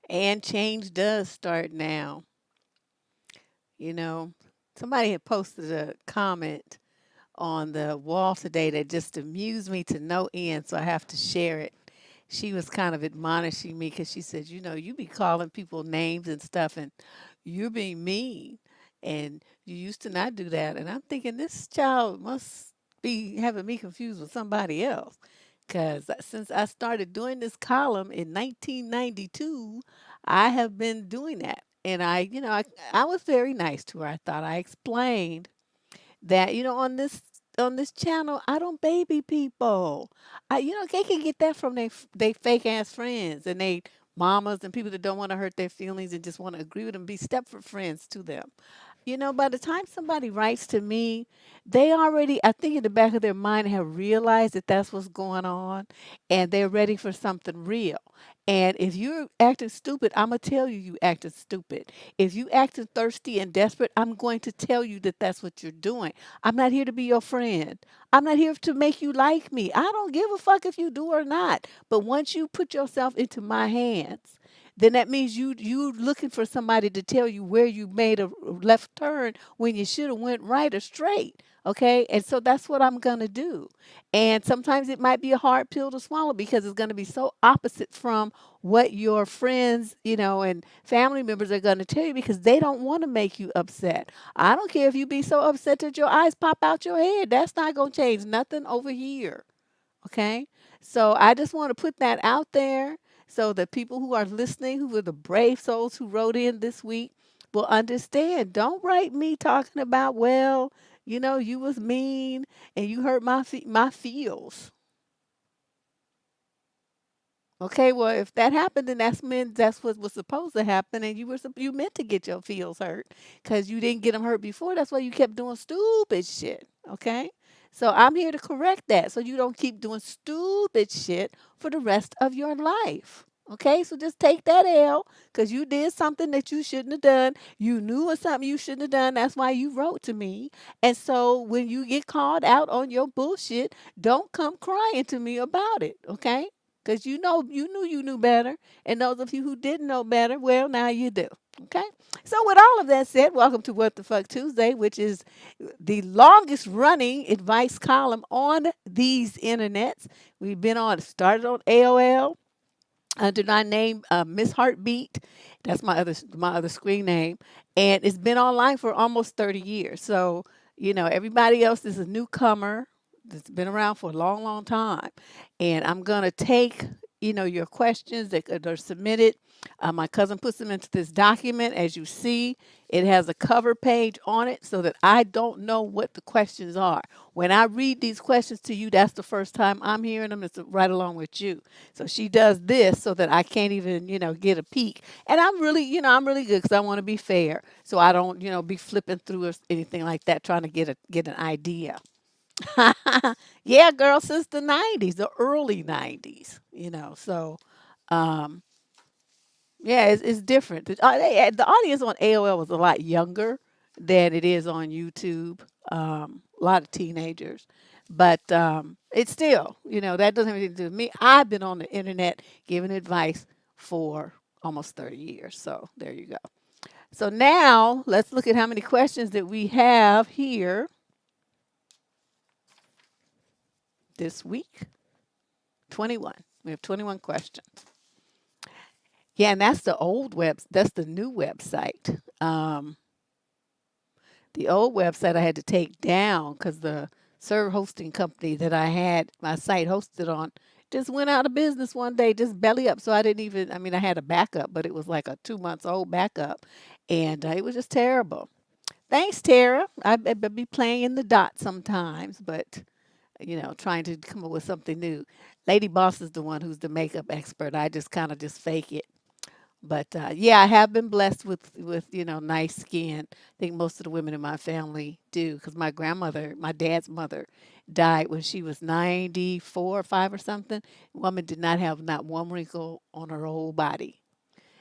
And change does start now. You know, somebody had posted a comment on the wall today that just amused me to no end, so I have to share it. She was kind of admonishing me because she said, you be calling people names and stuff, and you're being mean, and you used to not do that. And I'm thinking this child must be having me confused with somebody else. Because since I started doing this column in 1992, I have been doing that. And I was very nice to her. I thought I explained that on this channel I don't baby people. They can get that from they fake ass friends and they mamas and people that don't want to hurt their feelings and just want to agree with them, be stepford friends to them. By the time somebody writes to me, they already, I think in the back of their mind, have realized that that's what's going on and they're ready for something real. And if you're acting stupid, I'm going to tell you acted stupid. If you acting thirsty and desperate, I'm going to tell you that that's what you're doing. I'm not here to be your friend. I'm not here to make you like me. I don't give a fuck if you do or not. But once you put yourself into my hands, then that means you looking for somebody to tell you where you made a left turn when you should have went right or straight. Okay, and so that's what I'm gonna do. And sometimes it might be a hard pill to swallow because it's gonna be so opposite from what your friends, and family members are gonna tell you because they don't want to make you upset. I don't care if you be so upset that your eyes pop out your head. That's not gonna change nothing over here. Okay. So I just want to put that out there so that people who are listening, who are the brave souls who wrote in this week, will understand. Don't write me talking about, well, you was mean and you hurt my feels. Okay, well, if that happened, then that's what was supposed to happen, and you meant to get your feels hurt because you didn't get them hurt before. That's why you kept doing stupid shit. Okay, so I'm here to correct that, so you don't keep doing stupid shit for the rest of your life. Okay, so just take that L because you did something that you shouldn't have done. You knew it was something you shouldn't have done. That's why you wrote to me. And so when you get called out on your bullshit, don't come crying to me about it. Okay? Because you knew better. And those of you who didn't know better, well, now you do. Okay? So, with all of that said, welcome to What the Fuck Tuesday, which is the longest running advice column on these internets. We've been on, started on AOL under my name, Miss Heartbeat. That's my other screen name, and it's been online for almost 30 years. So everybody else is a newcomer that's been around for a long, long time, and I'm gonna take your questions that are submitted. My cousin puts them into this document. As you see, it has a cover page on it so that I don't know what the questions are. When I read these questions to you, that's the first time I'm hearing them. It's right along with you. So she does this so that I can't even, get a peek. And I'm really good because I want to be fair. So I don't, be flipping through or anything like that, trying to get an idea. Yeah, girl, since the '90s, the early '90s. So um, yeah, it's different. The audience on AOL was a lot younger than it is on YouTube. A lot of teenagers, but it's still, that doesn't have anything to do with me. I've been on the internet giving advice for almost 30 years. So there you go. So now let's look at how many questions that we have here this week. 21. We have 21 questions. Yeah, and that's the new website. The old website I had to take down because the server hosting company that I had my site hosted on just went out of business one day, just belly up. So I didn't even, I mean, I had a backup, but it was like a 2 months old backup. And it was just terrible. Thanks, Tara. I be playing in the dot sometimes, but, trying to come up with something new. Lady Boss is the one who's the makeup expert. I just kind of just fake it. But yeah, I have been blessed with nice skin. I think most of the women in my family do because my grandmother, my dad's mother, died when she was 94 or 5 or something. Woman did not have not one wrinkle on her whole body,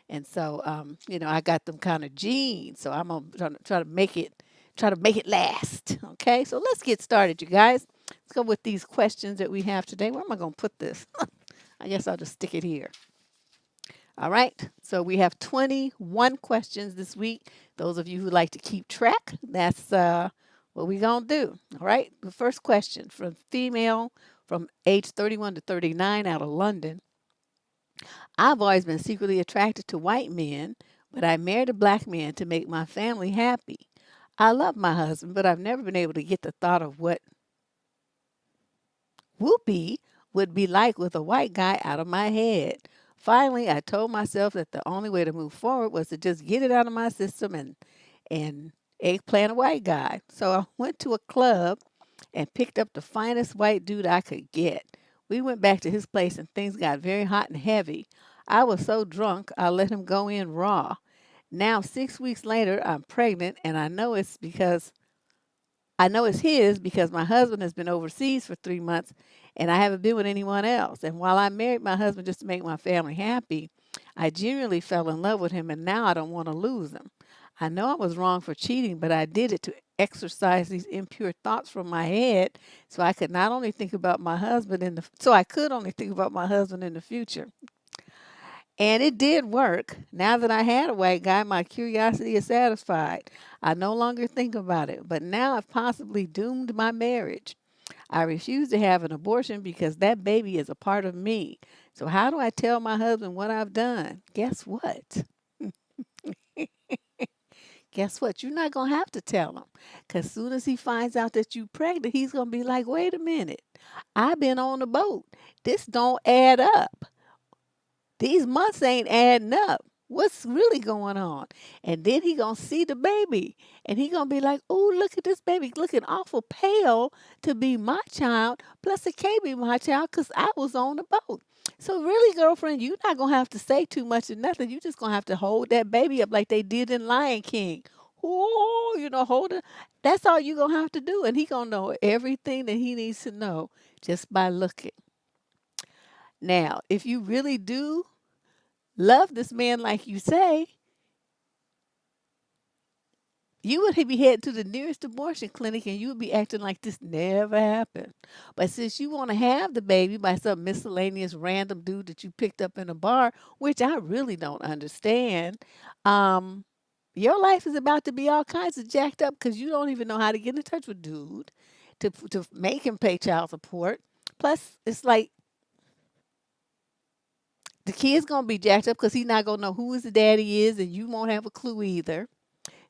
and so I got them kind of genes. So I'm gonna try to make it last. Okay, so let's get started, you guys. Let's go with these questions that we have today. Where am I gonna put this? I guess I'll just stick it here. All right. So we have 21 questions this week. Those of you who like to keep track, that's what we're going to do. All right. The first question from female from age 31 to 39 out of London. I've always been secretly attracted to white men, but I married a black man to make my family happy. I love my husband, but I've never been able to get the thought of what whoopee would be like with a white guy out of my head. Finally, I told myself that the only way to move forward was to just get it out of my system and eggplant a white guy. So I went to a club and picked up the finest white dude I could get. We went back to his place and things got very hot and heavy. I was so drunk, I let him go in raw. Now, 6 weeks later, I'm pregnant, and I know it's his because my husband has been overseas for 3 months and I haven't been with anyone else. And while I married my husband just to make my family happy, I genuinely fell in love with him and now I don't want to lose him. I know I was wrong for cheating, but I did it to exorcise these impure thoughts from my head so I could not only think about my husband so I could only think about my husband in the future. And it did work. Now that I had a white guy, my curiosity is satisfied. I no longer think about it, but now I've possibly doomed my marriage. I refuse to have an abortion because that baby is a part of me. So, how do I tell my husband what I've done? Guess what? Guess what? You're not going to have to tell him. Because soon as he finds out that you're pregnant, he's going to be like, wait a minute. I've been on the boat. This don't add up. These months ain't adding up. What's really going on? And then he gonna see the baby, and he gonna be like, "Oh, look at this baby, looking awful pale to be my child. Plus, it can't be my child because I was on the boat." So, really, girlfriend, you're not gonna have to say too much or nothing. You just gonna have to hold that baby up like they did in Lion King. Oh, hold it. That's all you gonna have to do, and he gonna know everything that he needs to know just by looking. Now, if you really do love this man like you say, you would be heading to the nearest abortion clinic and you would be acting like this never happened. But since you want to have the baby by some miscellaneous random dude that you picked up in a bar, which I really don't understand, um, your life is about to be all kinds of jacked up because you don't even know how to get in touch with dude to make him pay child support. Plus, it's like the kid's gonna be jacked up because he's not gonna know who his daddy is, and you won't have a clue either.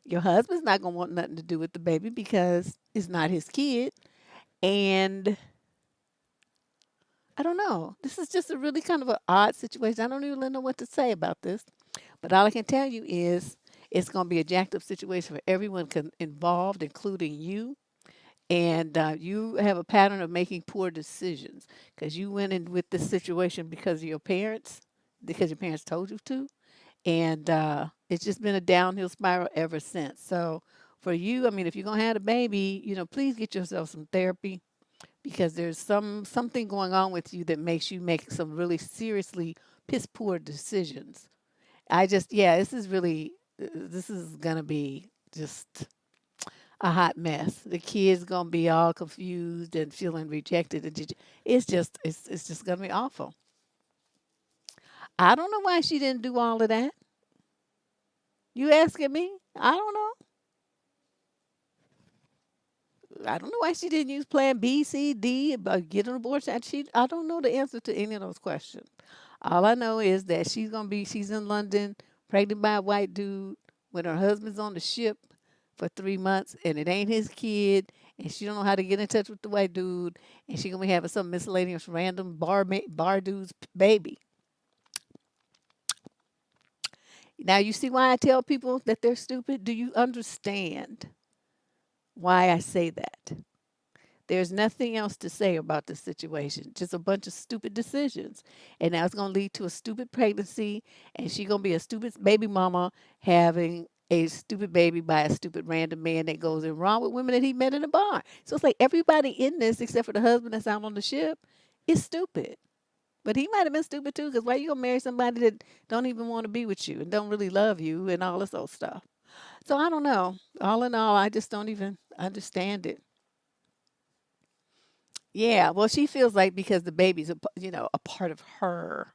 Your husband's not gonna want nothing to do with the baby because it's not his kid. And I don't know. This is just a really kind of an odd situation. I don't even know what to say about this. But all I can tell you is it's gonna be a jacked up situation for everyone involved, including you. And you have a pattern of making poor decisions because you went in with this situation because your parents told you to, and it's just been a downhill spiral ever since. So for you, I mean, if you're gonna have a baby, please get yourself some therapy because there's something going on with you that makes you make some really seriously piss poor decisions. Yeah, this is gonna be just a hot mess. The kid's gonna be all confused and feeling rejected, and it's just gonna be awful. I don't know why she didn't do all of that. You asking me? I don't know. I don't know why she didn't use plan B, C, D, but get an abortion. I don't know the answer to any of those questions. All I know is that she's in London, pregnant by a white dude, when her husband's on the ship for 3 months, and it ain't his kid, and she don't know how to get in touch with the white dude, and she gonna be having some miscellaneous random bar dude's baby. Now you see why I tell people that they're stupid? Do you understand why I say that? There's nothing else to say about this situation. Just a bunch of stupid decisions. And now it's going to lead to a stupid pregnancy. And she's going to be a stupid baby mama having a stupid baby by a stupid random man that goes in wrong with women that he met in a bar. So it's like everybody in this, except for the husband that's out on the ship, is stupid. But he might have been stupid too, because why you gonna marry somebody that don't even want to be with you and don't really love you and all this old stuff? So I don't know. All in all, I just don't even understand it. Yeah, well, she feels like because the baby's a part of her.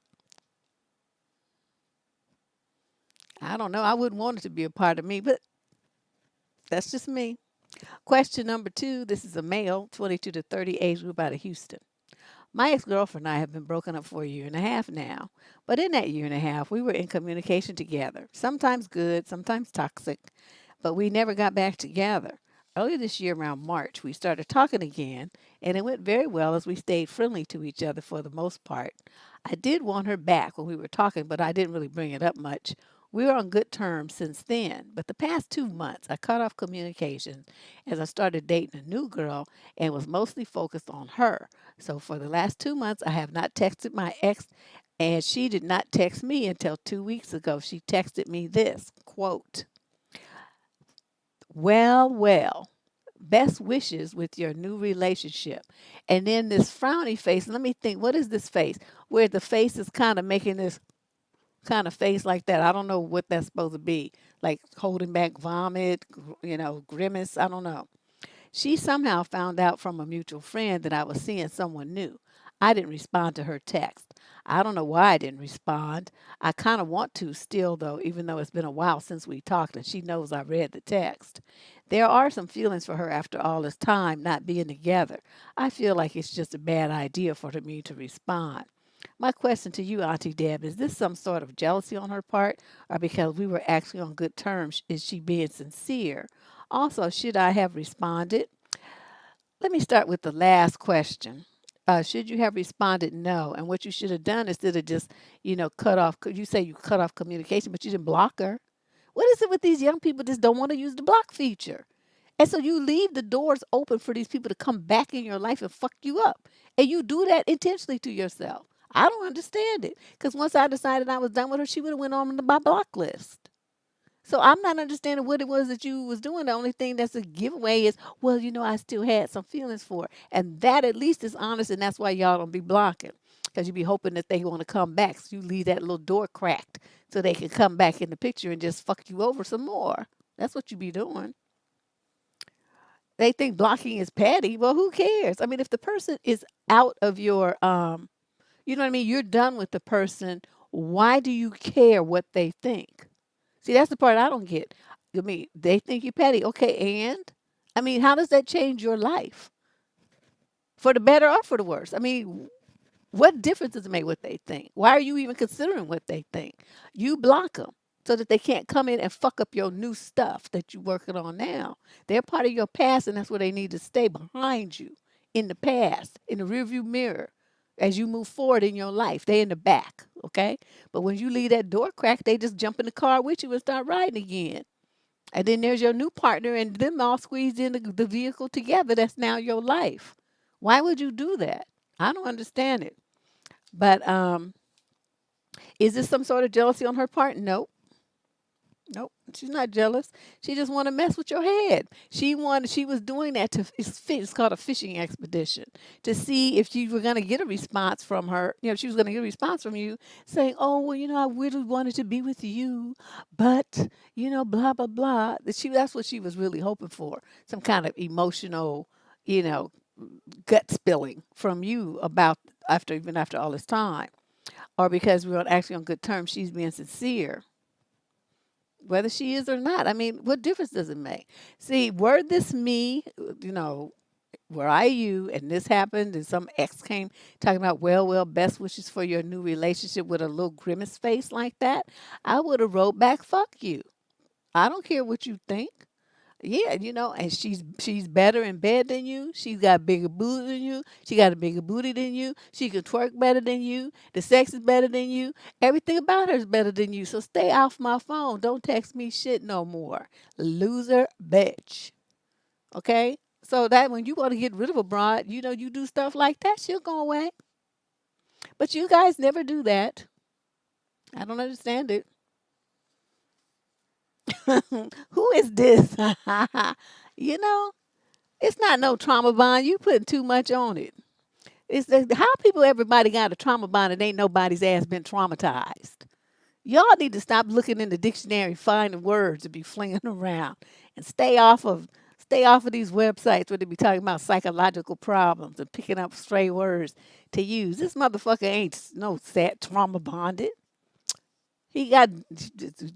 I don't know. I wouldn't want it to be a part of me, but that's just me. Question number two. This is a male, 22 to 30, age group out of Houston. My ex girlfriend and I have been broken up for a year and a half now. But in that year and a half, we were in communication together. Sometimes good, sometimes toxic, but we never got back together. Earlier this year, around March, we started talking again, and it went very well as we stayed friendly to each other for the most part. I did want her back when we were talking, but I didn't really bring it up much. We were on good terms since then, but the past 2 months I cut off communication as I started dating a new girl and was mostly focused on her. So for the last 2 months, I have not texted my ex, and she did not text me until 2 weeks ago. She texted me this quote, well, well, best wishes with your new relationship. And then this frowny face. Let me think, what is this face? Where the face is kind of making this kind of face like that. I don't know what that's supposed to be. Like holding back vomit, grimace. I don't know. She somehow found out from a mutual friend that I was seeing someone new. I didn't respond to her text. I don't know why I didn't respond. I kind of want to still, though, even though it's been a while since we talked and she knows I read the text. There are some feelings for her after all this time not being together. I feel like it's just a bad idea for me to respond. My question to you, Auntie Deb, is this some sort of jealousy on her part, or because we were actually on good terms, is she being sincere? Also, should I have responded? Let me start with the last question. Should you have responded no? And what you should have done instead of just, cut off, you say you cut off communication, but you didn't block her. What is it with these young people that just don't want to use the block feature? And so you leave the doors open for these people to come back in your life and fuck you up. And you do that intentionally to yourself. I don't understand it. Because once I decided I was done with her, she would have went on my block list. So I'm not understanding what it was that you was doing. The only thing that's a giveaway is, well, I still had some feelings for her. And that at least is honest, and that's why y'all don't be blocking. Because you be hoping that they want to come back. So you leave that little door cracked so they can come back in the picture and just fuck you over some more. That's what you be doing. They think blocking is petty. Well, who cares? I mean, if the person is out of your, you know what I mean? You're done with the person. Why do you care what they think? See, that's the part I don't get. I mean, they think you're petty. Okay, and? I mean, how does that change your life? For the better or for the worse? I mean, what difference does it make what they think? Why are you even considering what they think? You block them so that they can't come in and fuck up your new stuff that you're working on now. They're part of your past, and that's where they need to stay behind you in the past, in the rearview mirror. As you move forward in your life, they in the back, okay? But when you leave that door crack, they just jump in the car with you and start riding again. And then there's your new partner, and them all squeezed in the vehicle together. That's now your life. Why would you do that? I don't understand it. But is this some sort of jealousy on her part? Nope. Nope, she's not jealous. She just want to mess with your head. She was doing that to, it's called a fishing expedition, to see if you were going to get a response from her. She was going to get a response from you saying, oh, well, I really wanted to be with you, but, blah, blah, blah. That's what she was really hoping for. Some kind of emotional, you know, gut spilling from you about even after all this time. Or because we were actually on good terms, she's being sincere. Whether she is or not. I mean, what difference does it make? See, were this me, were I you, and this happened, and some ex came talking about, well, best wishes for your new relationship with a little grimace face like that, I would have wrote back, fuck you. I don't care what you think. Yeah, and she's better in bed than you. She's got bigger booty than you. She got a bigger booty than you. She can twerk better than you. The sex is better than you. Everything about her is better than you. So stay off my phone. Don't text me shit no more. Loser bitch. Okay? So that when you want to get rid of a broad, you do stuff like that, she'll go away. But you guys never do that. I don't understand it. Who is this? you know, it's not no trauma bond. You putting too much on it. How everybody got a trauma bond and ain't nobody's ass been traumatized. Y'all need to stop looking in the dictionary, finding words to be flinging around, and stay off of these websites where they be talking about psychological problems and picking up stray words to use. This motherfucker ain't no sad trauma bonded. He got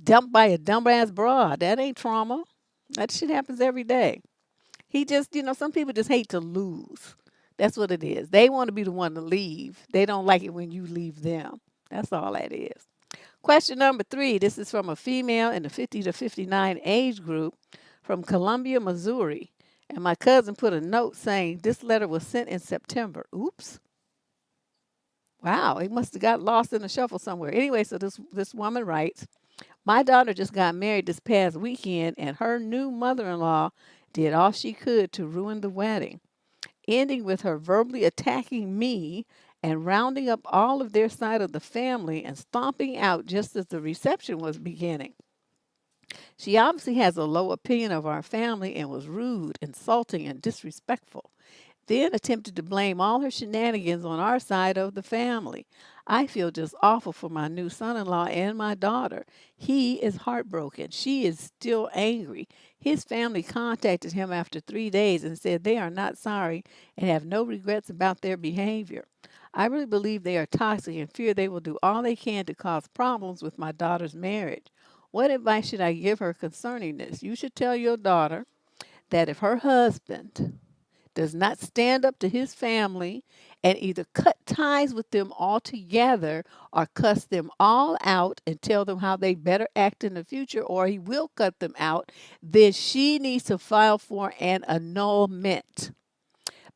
dumped by a dumbass broad. That ain't trauma. That shit happens every day. He just, some people just hate to lose. That's what it is. They want to be the one to leave. They don't like it when you leave them. That's all that is. Question number 3. This is from a female in the 50 to 59 age group from Columbia, Missouri. And my cousin put a note saying this letter was sent in September. Oops. Wow, it must have got lost in the shuffle somewhere. Anyway, so this woman writes, my daughter just got married this past weekend, and her new mother-in-law did all she could to ruin the wedding, ending with her verbally attacking me and rounding up all of their side of the family and stomping out just as the reception was beginning. She obviously has a low opinion of our family and was rude, insulting, and disrespectful. Then attempted to blame all her shenanigans on our side of the family. I feel just awful for my new son in law and my daughter. He is heartbroken. She is still angry. His family contacted him after 3 days and said they are not sorry and have no regrets about their behavior. I really believe they are toxic and fear they will do all they can to cause problems with my daughter's marriage. What advice should I give her concerning this? You should tell your daughter that if her husband does not stand up to his family and either cut ties with them altogether or cuss them all out and tell them how they better act in the future, or he will cut them out, then she needs to file for an annulment,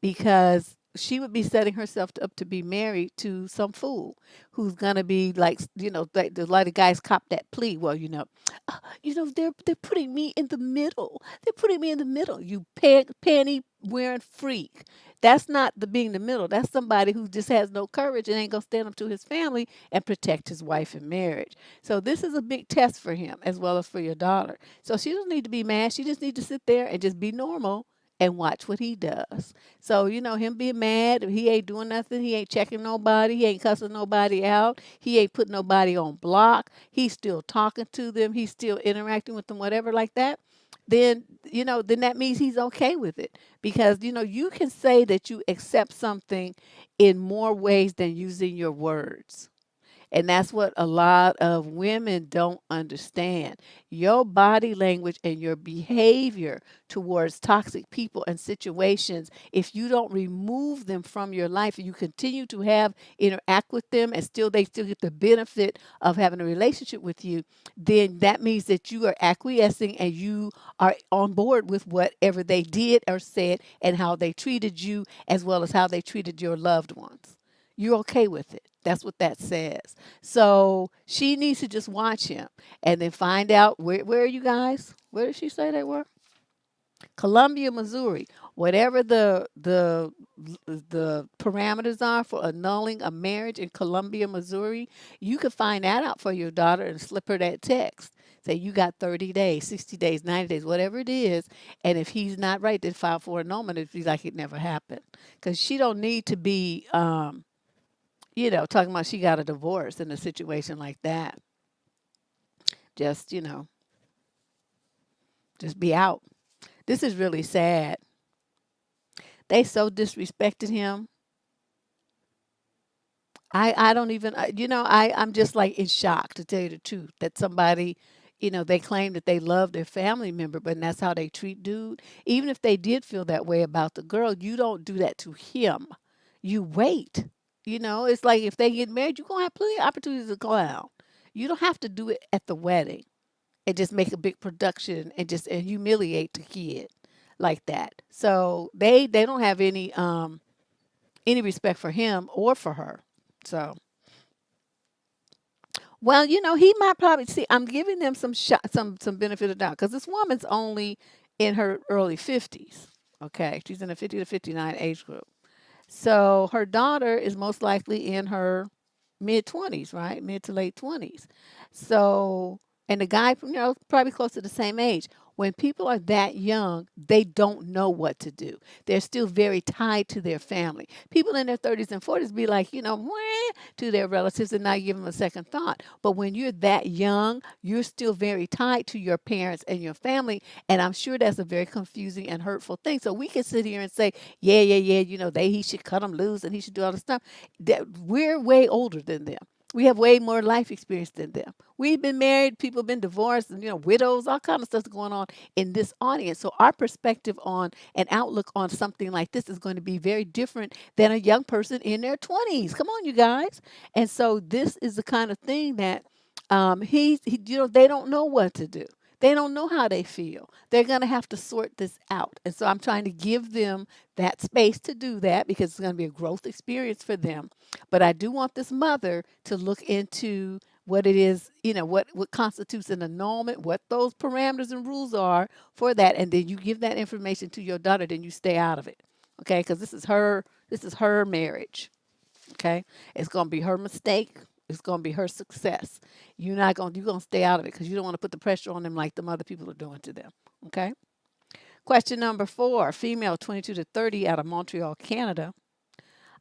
because she would be setting herself up to be married to some fool who's gonna be like, like a lot of guys cop that plea. Well, they're putting me in the middle. They're putting me in the middle. You panty wearing freak. That's not the being the middle. That's somebody who just has no courage and ain't gonna stand up to his family and protect his wife in marriage. So this is a big test for him as well as for your daughter. So she doesn't need to be mad. She just needs to sit there and just be normal and watch what he does. So, him being mad, he ain't doing nothing. He ain't checking nobody. He ain't cussing nobody out. He ain't putting nobody on block. He's still talking to them. He's still interacting with them, whatever like that. Then that means he's okay with it. Because, you can say that you accept something in more ways than using your words. And that's what a lot of women don't understand. Your body language and your behavior towards toxic people and situations, if you don't remove them from your life and you continue to interact with them and they still get the benefit of having a relationship with you, then that means that you are acquiescing and you are on board with whatever they did or said and how they treated you as well as how they treated your loved ones. You're okay with it. That's what that says. So she needs to just watch him and then find out where are you guys? Where did she say they were? Columbia, Missouri. Whatever the parameters are for annulling a marriage in Columbia, Missouri, you can find that out for your daughter and slip her that text. Say you got 30 days, 60 days, 90 days, whatever it is. And if he's not right, then file for annulment. It'd be like it never happened. Because she don't need to be talking about she got a divorce in a situation like that. Just, just be out. This is really sad. They so disrespected him. I don't even, I'm just like in shock, to tell you the truth, that somebody, they claim that they love their family member, but that's how they treat dude. Even if they did feel that way about the girl, you don't do that to him. You wait. It's like if they get married, you're going to have plenty of opportunities to go out. You don't have to do it at the wedding and just make a big production and humiliate the kid like that. So they don't have any respect for him or for her. So, well, he might probably see. I'm giving them some some benefit of the doubt because this woman's only in her early 50s. Okay, she's in the 50 to 59 age group. So her daughter is most likely in her mid 20s, right? Mid to late 20s. So, and the guy, probably close to the same age. When people are that young, they don't know what to do. They're still very tied to their family. People in their 30s and 40s be like, wah, to their relatives and not give them a second thought. But when you're that young, you're still very tied to your parents and your family. And I'm sure that's a very confusing and hurtful thing. So we can sit here and say, yeah, he should cut them loose and he should do all this stuff. That we're way older than them. We have way more life experience than them. We've been married, people have been divorced, and widows, all kind of stuff going on in this audience. So our perspective on and outlook on something like this is going to be very different than a young person in their 20s. Come on, you guys. And so this is the kind of thing that they don't know what to do. They don't know how they feel. They're going to have to sort this out. And so I'm trying to give them that space to do that because it's going to be a growth experience for them. But I do want this mother to look into what it is, what constitutes an annulment, what those parameters and rules are for that. And then you give that information to your daughter, then you stay out of it. Okay. Because this is her marriage. Okay. It's going to be her mistake. It's going to be her success. You're going to stay out of it because you don't want to put the pressure on them like the other people are doing to them. Okay. Question number 4, female 22 to 30 out of Montreal, Canada.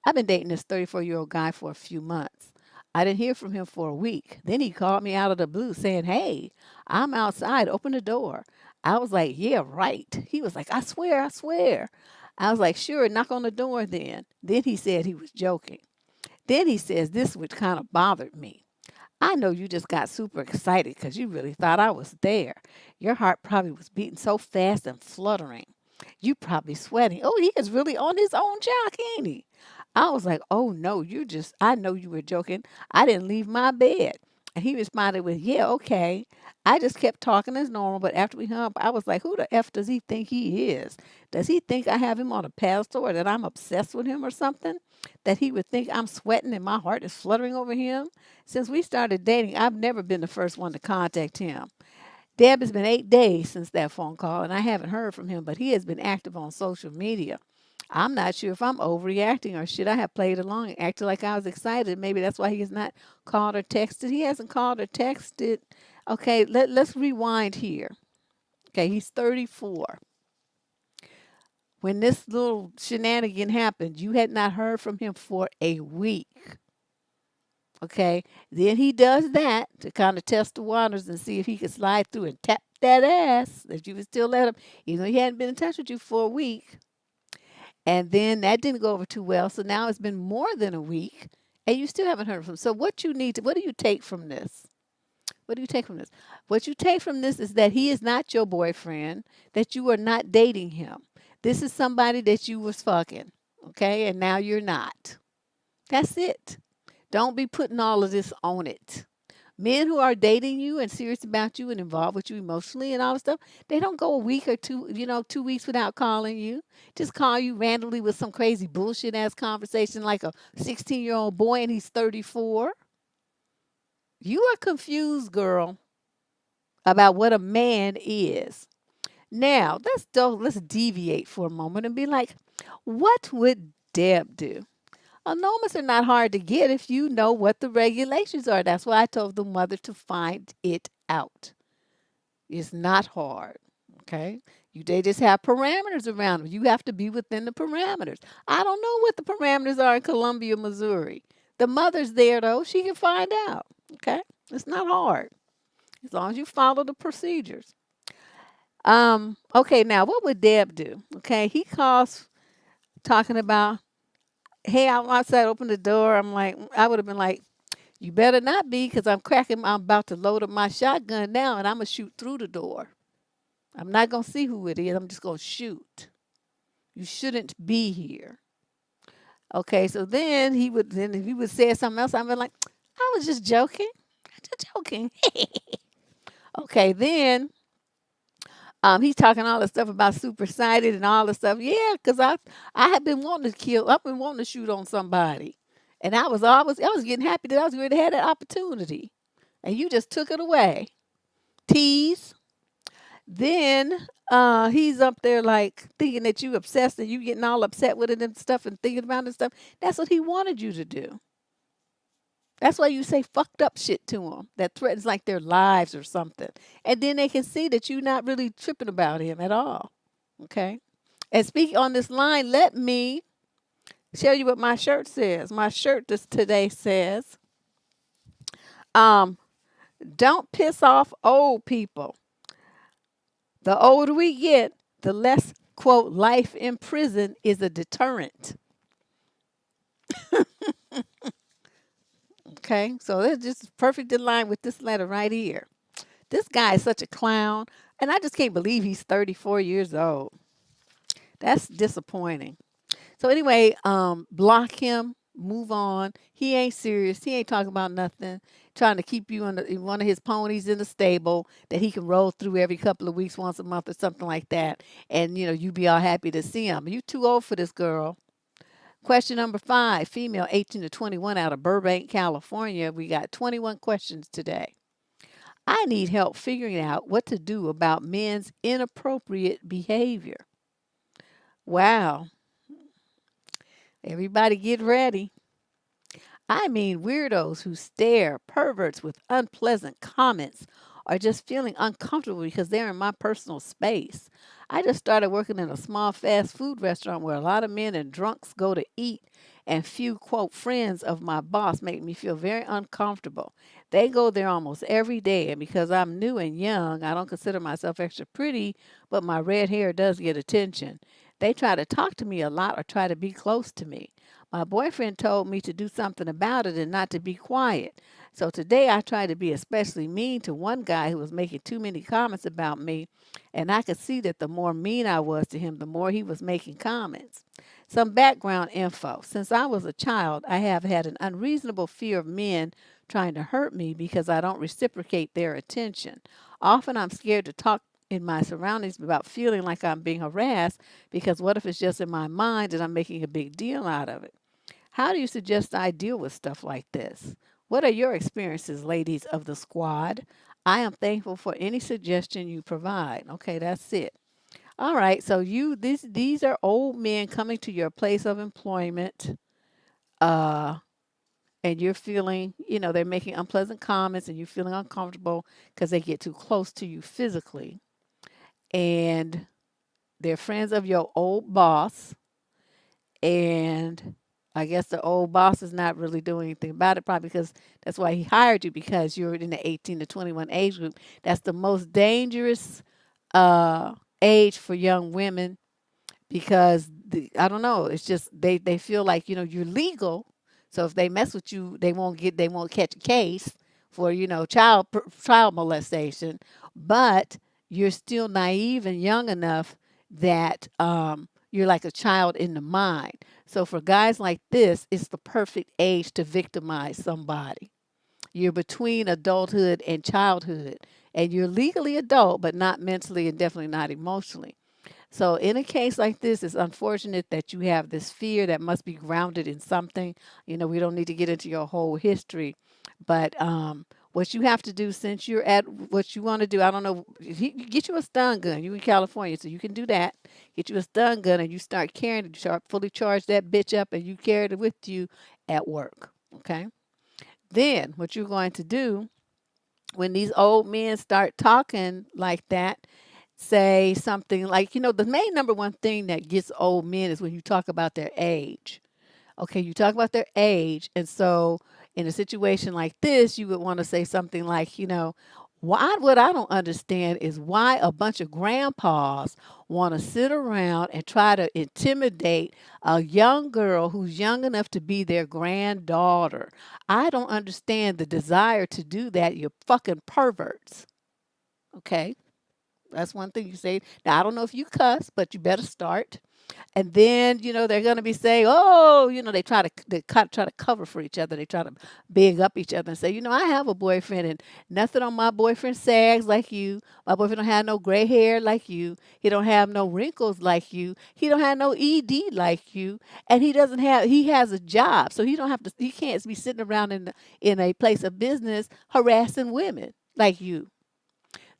I've been dating this 34-year-old guy for a few months. I didn't hear from him for a week. Then he called me out of the blue saying, "Hey, I'm outside. Open the door." I was like, "Yeah, right." He was like, "I swear, I swear." I was like, "Sure, knock on the door then." Then he said he was joking. Then he says this, which kind of bothered me. "I know you just got super excited because you really thought I was there. Your heart probably was beating so fast and fluttering. You probably sweating. Oh, he is really on his own jock, ain't he?" I was like, "Oh no, I know you were joking. I didn't leave my bed." And he responded with, "Yeah, okay." I just kept talking as normal, but after we hung up, I was like, who the F does he think he is? Does he think I have him on a pedestal or that I'm obsessed with him or something? That he would think I'm sweating and my heart is fluttering over him? Since we started dating, I've never been the first one to contact him. Deb, has been 8 days since that phone call, and I haven't heard from him, but he has been active on social media. I'm not sure if I'm overreacting or should I have played along and acted like I was excited. Maybe that's why he has not called or texted. He hasn't called or texted. Okay, let's rewind here. Okay, he's 34. When this little shenanigan happened, you had not heard from him for a week. Okay, then he does that to kind of test the waters and see if he could slide through and tap that ass if you would still let him, even though he hadn't been in touch with you for a week. And then that didn't go over too well. So now it's been more than a week and you still haven't heard from him. So what do you take from this? What do you take from this? What you take from this is that he is not your boyfriend, that you are not dating him. This is somebody that you was fucking, okay? And now you're not. That's it. Don't be putting all of this on it. Men who are dating you and serious about you and involved with you emotionally and all this stuff, they don't go a week or two, 2 weeks without calling you. Just call you randomly with some crazy bullshit ass conversation like a 16-year-old boy and he's 34. You are confused, girl, about what a man is. Now, let's deviate for a moment and be like, what would Deb do? Annulments are not hard to get if you know what the regulations are. That's why I told the mother to find it out. It's not hard. Okay. They just have parameters around them. You have to be within the parameters. I don't know what the parameters are in Columbia, Missouri. The mother's there though. She can find out. Okay. It's not hard. As long as you follow the procedures. Okay, now what would Deb do? Okay, he calls talking about, "Hey, I'm outside, open the door." I would have been like, "You better not be, because I'm about to load up my shotgun now and I'm going to shoot through the door. I'm not going to see who it is. I'm just going to shoot. You shouldn't be here." Okay, so then if he would say something else, I'd be like, "I was just joking. Just joking." Okay, then he's talking all this stuff about super excited and all this stuff. Yeah, because I had been wanting to kill. I've been wanting to shoot on somebody, and I was getting happy that I was going to have that opportunity, and you just took it away. Tease. Then he's up there like thinking that you obsessed and you getting all upset with it and stuff and thinking about it and stuff. That's what he wanted you to do. That's why you say fucked up shit to them that threatens like their lives or something. And then they can see that you're not really tripping about him at all. Okay. And speaking on this line, let me show you what my shirt says. My shirt today says, "Don't piss off old people. The older we get, the less, quote, life in prison is a deterrent." Okay, so it's just perfect in line with this letter right here. This guy is such a clown, and I just can't believe he's 34 years old. That's disappointing. So anyway, block him, move on. He ain't serious. He ain't talking about nothing. Trying to keep you in one of his ponies in the stable that he can roll through every couple of weeks, once a month, or something like that. And you be all happy to see him. You too old for this girl. Question number 5, female 18 to 21 out of Burbank, California. We got 21 questions today. I need help figuring out what to do about men's inappropriate behavior. Wow. Everybody get ready. I mean, weirdos who stare, perverts with unpleasant comments, or just feeling uncomfortable because they're in my personal space. I just started working in a small fast food restaurant where a lot of men and drunks go to eat, and few, quote, friends of my boss make me feel very uncomfortable. They go there almost every day, and because I'm new and young, I don't consider myself extra pretty, but my red hair does get attention. They try to talk to me a lot or try to be close to me. My boyfriend told me to do something about it and not to be quiet. So today I tried to be especially mean to one guy who was making too many comments about me, and I could see that the more mean I was to him, the more he was making comments. Some background info. Since I was a child, I have had an unreasonable fear of men trying to hurt me because I don't reciprocate their attention. Often I'm scared to talk in my surroundings about feeling like I'm being harassed because what if it's just in my mind and I'm making a big deal out of it? How do you suggest I deal with stuff like this? What are your experiences, ladies of the squad? I am thankful for any suggestion you provide. Okay, that's it. All right, so these are old men coming to your place of employment, uh, and you're feeling, they're making unpleasant comments, and you're feeling uncomfortable because they get too close to you physically, and they're friends of your old boss, and I guess the old boss is not really doing anything about it, probably because that's why he hired you, because you're in the 18 to 21 age group. That's the most dangerous uh, age for young women because I don't know. It's just they feel like you're legal, so if they mess with you, they won't catch a case for child molestation, but you're still naive and young enough that you're like a child in the mind. So for guys like this, it's the perfect age to victimize somebody. You're between adulthood and childhood, and you're legally adult, but not mentally and definitely not emotionally. So in a case like this, it's unfortunate that you have this fear that must be grounded in something. We don't need to get into your whole history, but what you have to do, since you're at what you want to do, I don't know, get you a stun gun. You in California, so you can do that. Get you a stun gun and you start carrying it. You start fully charge that bitch up and you carry it with you at work. Okay. Then what you're going to do when these old men start talking like that, say something like, the main number one thing that gets old men is when you talk about their age. Okay, you talk about their age. And so in a situation like this, you would want to say something like, what I don't understand is why a bunch of grandpas want to sit around and try to intimidate a young girl who's young enough to be their granddaughter. I don't understand the desire to do that. You're fucking perverts. Okay. That's one thing you say. Now, I don't know if you cuss, but you better start. And then, they're going to be saying, oh, try to cover for each other. They try to big up each other and say, I have a boyfriend and nothing on my boyfriend sags like you. My boyfriend don't have no gray hair like you. He don't have no wrinkles like you. He don't have no ED like you. And he has a job. So he can't be sitting around in a place of business harassing women like you.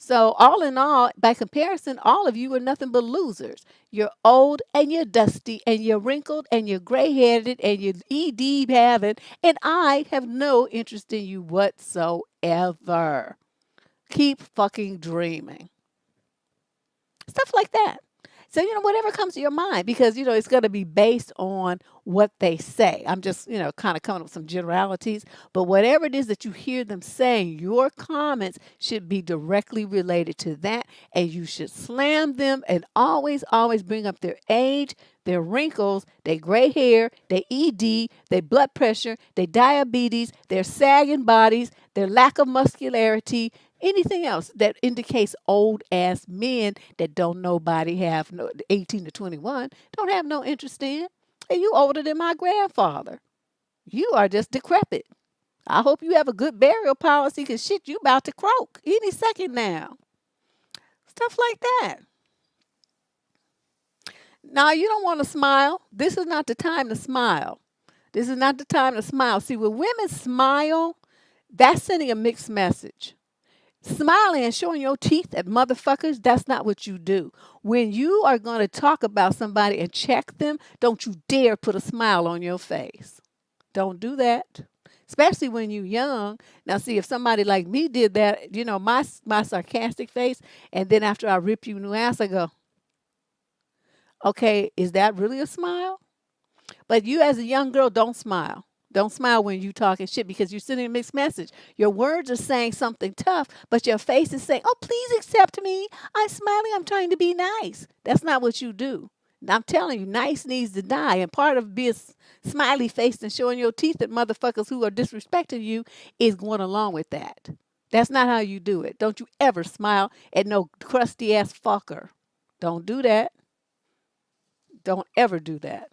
So, all in all, by comparison, all of you are nothing but losers. You're old and you're dusty and you're wrinkled and you're gray headed and you're ED having, and I have no interest in you whatsoever. Keep fucking dreaming. Stuff like that. So, whatever comes to your mind, because, it's going to be based on what they say. I'm just, kind of coming up with some generalities, but whatever it is that you hear them saying, your comments should be directly related to that. And you should slam them and always, always bring up their age, their wrinkles, their gray hair, their ED, their blood pressure, their diabetes, their sagging bodies, their lack of muscularity, anything else that indicates old ass men that don't nobody have no 18 to 21 don't have no interest in. And you older than my grandfather. You are just decrepit. I hope you have a good burial policy because shit, you about to croak any second now. Stuff like that. Now you don't want to smile. This is not the time to smile. This is not the time to smile. See, when women smile, that's sending a mixed message. Smiling and showing your teeth at motherfuckers, that's not what you do. When you are going to talk about somebody and check them, don't you dare put a smile on your face. Don't do that. Especially when you're young. Now, see, if somebody like me did that, my sarcastic face, and then after I rip you new ass, I go, okay, is that really a smile? But you as a young girl, don't smile. Don't smile when you talking shit because you're sending a mixed message. Your words are saying something tough, but your face is saying, oh, please accept me. I'm smiling. I'm trying to be nice. That's not what you do. I'm telling you, nice needs to die. And part of being smiley faced and showing your teeth at motherfuckers who are disrespecting you is going along with that. That's not how you do it. Don't you ever smile at no crusty ass fucker. Don't do that. Don't ever do that.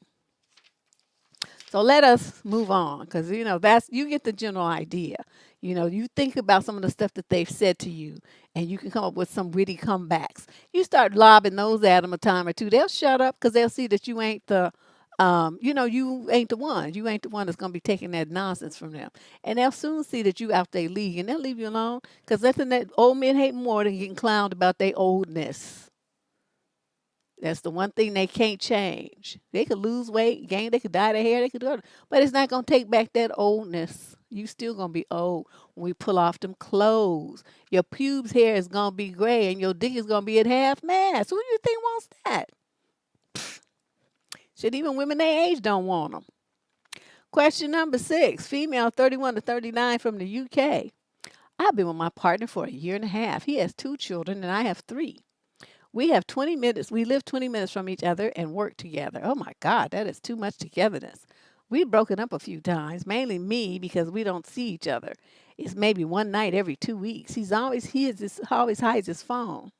So let us move on because, that's, you get the general idea. You think about some of the stuff that they've said to you and you can come up with some witty comebacks. You start lobbing those at them a time or two. They'll shut up because they'll see that you ain't you ain't the one. You ain't the one that's going to be taking that nonsense from them. And they'll soon see that you out their league and they'll leave you alone because nothing that old men hate more than getting clowned about their oldness. That's the one thing they can't change. They could lose weight, gain, they could dye their hair, they could do it, but it's not gonna take back that oldness. You still gonna be old when we pull off them clothes. Your pubes hair is gonna be gray and your dick is gonna be at half mast. Who do you think wants that? Shit, even women their age don't want them. Question number 6, female 31 to 39 from the UK. I've been with my partner for a year and a half. He has 2 children and I have 3. We have 20 minutes. We live 20 minutes from each other and work together. Oh my God, that is too much togetherness. We've broken up a few times, mainly me because we don't see each other. It's maybe one night every 2 weeks. He always hides his phone.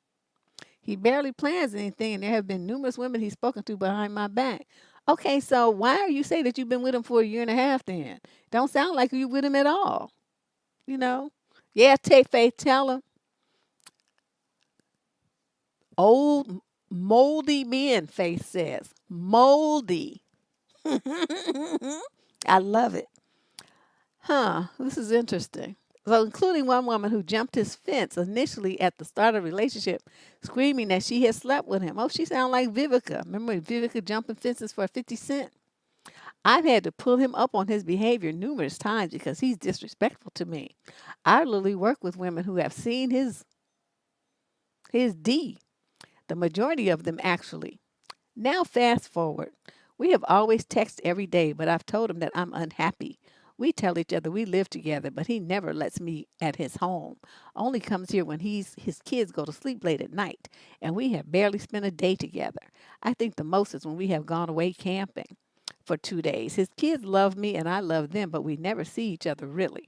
He barely plans anything, and there have been numerous women he's spoken to behind my back. Okay, so why are you saying that you've been with him for a year and a half then? Don't sound like you with him at all. Yeah, take faith, tell him. Old moldy men, Faith says. Moldy. I love it. This is interesting. So, including one woman who jumped his fence initially at the start of the relationship, screaming that she had slept with him. Oh, she sounds like Vivica. Remember Vivica jumping fences for 50 cents? I've had to pull him up on his behavior numerous times because he's disrespectful to me. I literally work with women who have seen his D. The majority of them, actually. Now, fast forward. We have always texted every day, but I've told him that I'm unhappy. We tell each other we live together, but he never lets me at his home. Only comes here when his kids go to sleep late at night, and we have barely spent a day together. I think the most is when we have gone away camping for 2 days. His kids love me, and I love them, but we never see each other really.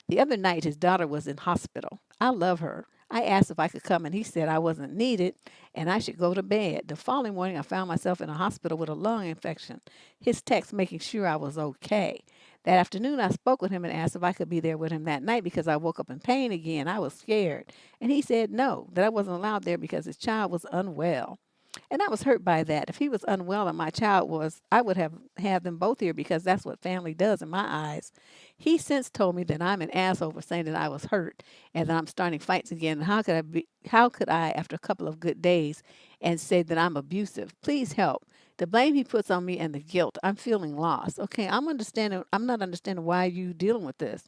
The other night, his daughter was in hospital. I love her. I asked if I could come, and he said I wasn't needed and I should go to bed. The following morning, I found myself in a hospital with a lung infection. His text making sure I was okay. That afternoon, I spoke with him and asked if I could be there with him that night because I woke up in pain again. I was scared. And he said no, that I wasn't allowed there because his child was unwell. And I was hurt by that. If he was unwell and my child was, I would have had them both here because that's what family does in my eyes. He since told me that I'm an asshole for saying that I was hurt and that I'm starting fights again. How could I after a couple of good days and say that I'm abusive? Please help. The blame he puts on me and the guilt. I'm feeling lost. Okay, I'm not understanding why you dealing with this.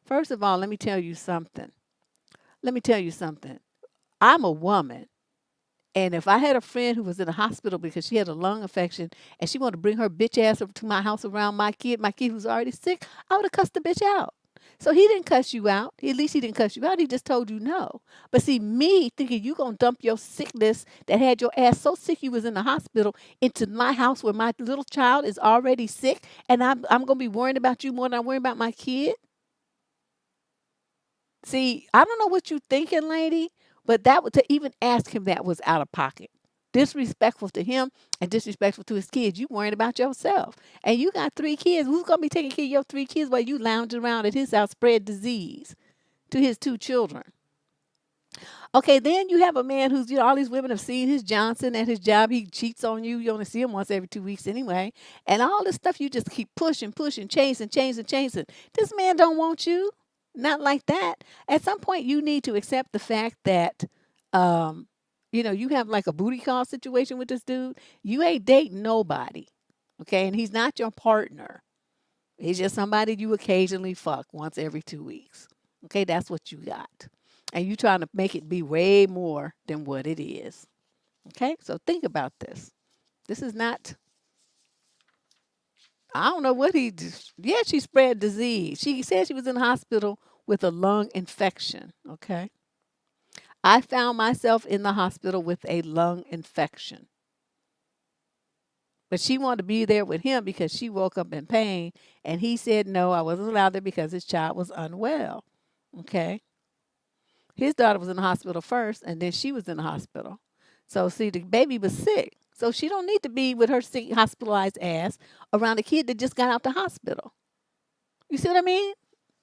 First of all, let me tell you something. I'm a woman. And if I had a friend who was in the hospital because she had a lung infection and she wanted to bring her bitch ass over to my house around my kid who's already sick, I would have cussed the bitch out. So he didn't cuss you out. At least he didn't cuss you out. He just told you no. But see, me thinking you gonna dump your sickness that had your ass so sick you was in the hospital into my house where my little child is already sick, and I'm gonna be worrying about you more than I'm worrying about my kid. See, I don't know what you thinking, lady, but to even ask him that was out of pocket. Disrespectful to him and disrespectful to his kids. You worrying about yourself. And you got 3 kids. Who's gonna be taking care of your 3 kids while you lounging around at his house spread disease to his 2 children? Okay, then you have a man who's, all these women have seen his Johnson at his job. He cheats on you. You only see him once every 2 weeks anyway. And all this stuff you just keep pushing, chasing. This man don't want you. Not like that. At some point, you need to accept the fact that, you have like a booty call situation with this dude. You ain't dating nobody, okay? And he's not your partner. He's just somebody you occasionally fuck once every 2 weeks. Okay, that's what you got. And you trying to make it be way more than what it is. Okay, so think about this. This is not, I don't know what he did. Yeah, she spread disease. She said she was in the hospital with a lung infection. Okay. I found myself in the hospital with a lung infection. But she wanted to be there with him because she woke up in pain. And he said, no, I wasn't allowed there because his child was unwell. Okay. His daughter was in the hospital first, and then she was in the hospital. So, see, the baby was sick. So she don't need to be with her sick, hospitalized ass around a kid that just got out the hospital. You see what I mean?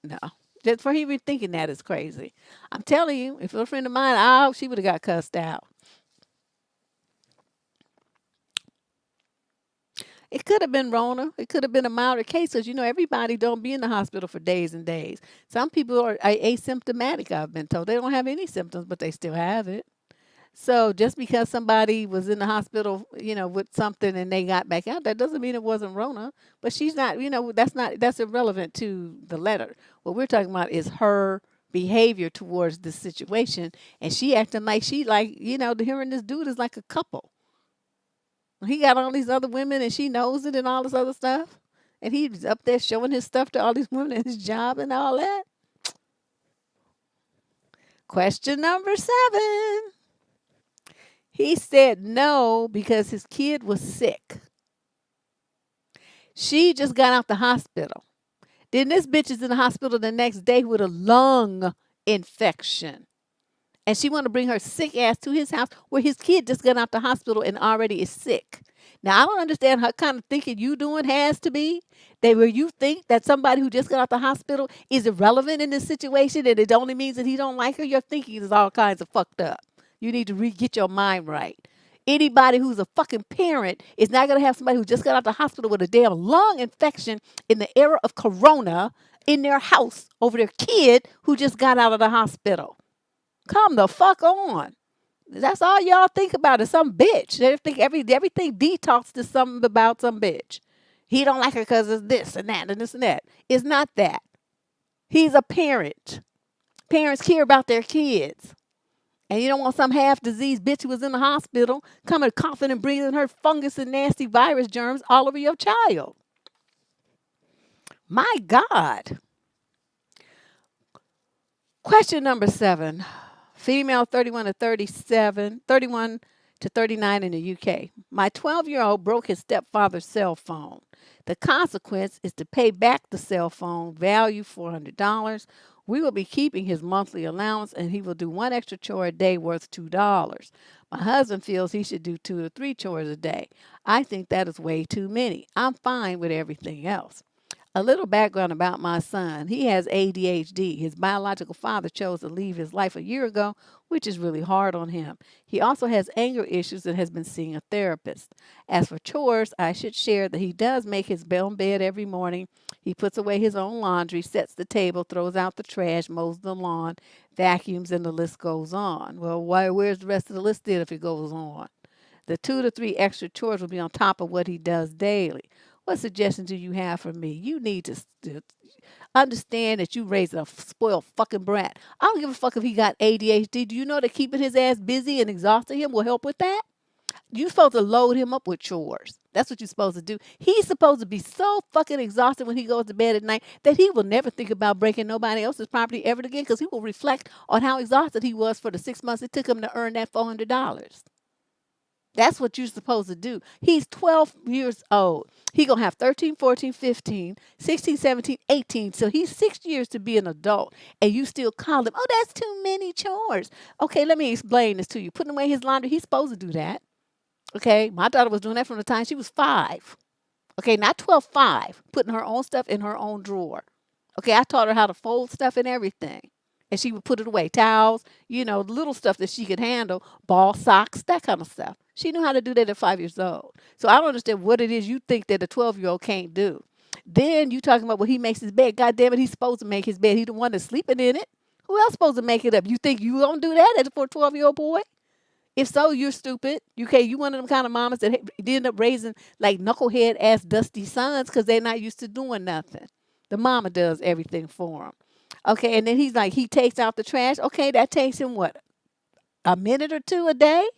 No. Just for even thinking that is crazy. I'm telling you, if a friend of mine, she would have got cussed out. It could have been Rona. It could have been a milder case because, everybody don't be in the hospital for days and days. Some people are asymptomatic, I've been told. They don't have any symptoms, but they still have it. So just because somebody was in the hospital, with something and they got back out, that doesn't mean it wasn't Rona. But she's not, that's irrelevant to the letter. What we're talking about is her behavior towards this situation. And she acting like her and this dude is like a couple. He got all these other women and she knows it and all this other stuff. And he's up there showing his stuff to all these women at his job and all that. Question number 7. He said no because his kid was sick. She just got out the hospital. Then this bitch is in the hospital the next day with a lung infection. And she wanted to bring her sick ass to his house where his kid just got out the hospital and already is sick. Now, I don't understand what kind of thinking you doing has to be. Where you think that somebody who just got out the hospital is irrelevant in this situation and it only means that he don't like her. Your thinking is all kinds of fucked up. You need to get your mind right. Anybody who's a fucking parent is not going to have somebody who just got out the hospital with a damn lung infection in the era of corona in their house over their kid who just got out of the hospital. Come the fuck on. That's all y'all think about is some bitch. They think everything detox to something about some bitch. He don't like her because it's this and that and this and that. It's not that. He's a parent. Parents care about their kids. And you don't want some half-diseased bitch who was in the hospital coming coughing and breathing her fungus and nasty virus germs all over your child. My God. Question number 7. Female 31 to 39 in the UK. My 12-year-old broke his stepfather's cell phone. The consequence is to pay back the cell phone, value $400. We will be keeping his monthly allowance, and he will do 1 extra chore a day worth $2. My husband feels he should do 2 or 3 chores a day. I think that is way too many. I'm fine with everything else. A little background about my son. He has ADHD. His biological father chose to leave his life a year ago, which is really hard on him. He also has anger issues and has been seeing a therapist. As for chores, I should share that he does make his own bed every morning. He puts away his own laundry, sets the table, throws out the trash, mows the lawn, vacuums, and the list goes on. Well, where's the rest of the list then if it goes on? The 2 to 3 extra chores will be on top of what he does daily. What suggestion do you have for me? You need to understand that you raised a spoiled fucking brat. I don't give a fuck if he got ADHD. Do you know that keeping his ass busy and exhausting him will help with that? You're supposed to load him up with chores. That's what you're supposed to do. He's supposed to be so fucking exhausted when he goes to bed at night that he will never think about breaking nobody else's property ever again, because he will reflect on how exhausted he was for the 6 months it took him to earn that $400. That's what you're supposed to do. He's 12 years old. He going to have 13, 14, 15, 16, 17, 18. So he's 6 years to be an adult. And you still call him, oh, that's too many chores. Okay, let me explain this to you. Putting away his laundry, he's supposed to do that. Okay, my daughter was doing that from the time she was 5. Okay, not 12, 5. Putting her own stuff in her own drawer. Okay, I taught her how to fold stuff and everything. And she would put it away. Towels, the little stuff that she could handle, ball socks, that kind of stuff. She knew how to do that at 5 years old. So I don't understand what it is you think that a 12-year-old can't do. Then you talking about, well, he makes his bed. God damn it, he's supposed to make his bed. He the one that's sleeping in it. Who else supposed to make it up? You think you gonna do that for a 12-year-old boy? If so, you're stupid. Okay, you one of them kind of mamas that end up raising like knucklehead ass dusty sons because they're not used to doing nothing. The mama does everything for them. Okay, and then he's like, he takes out the trash. Okay, that takes him what? A minute or two a day?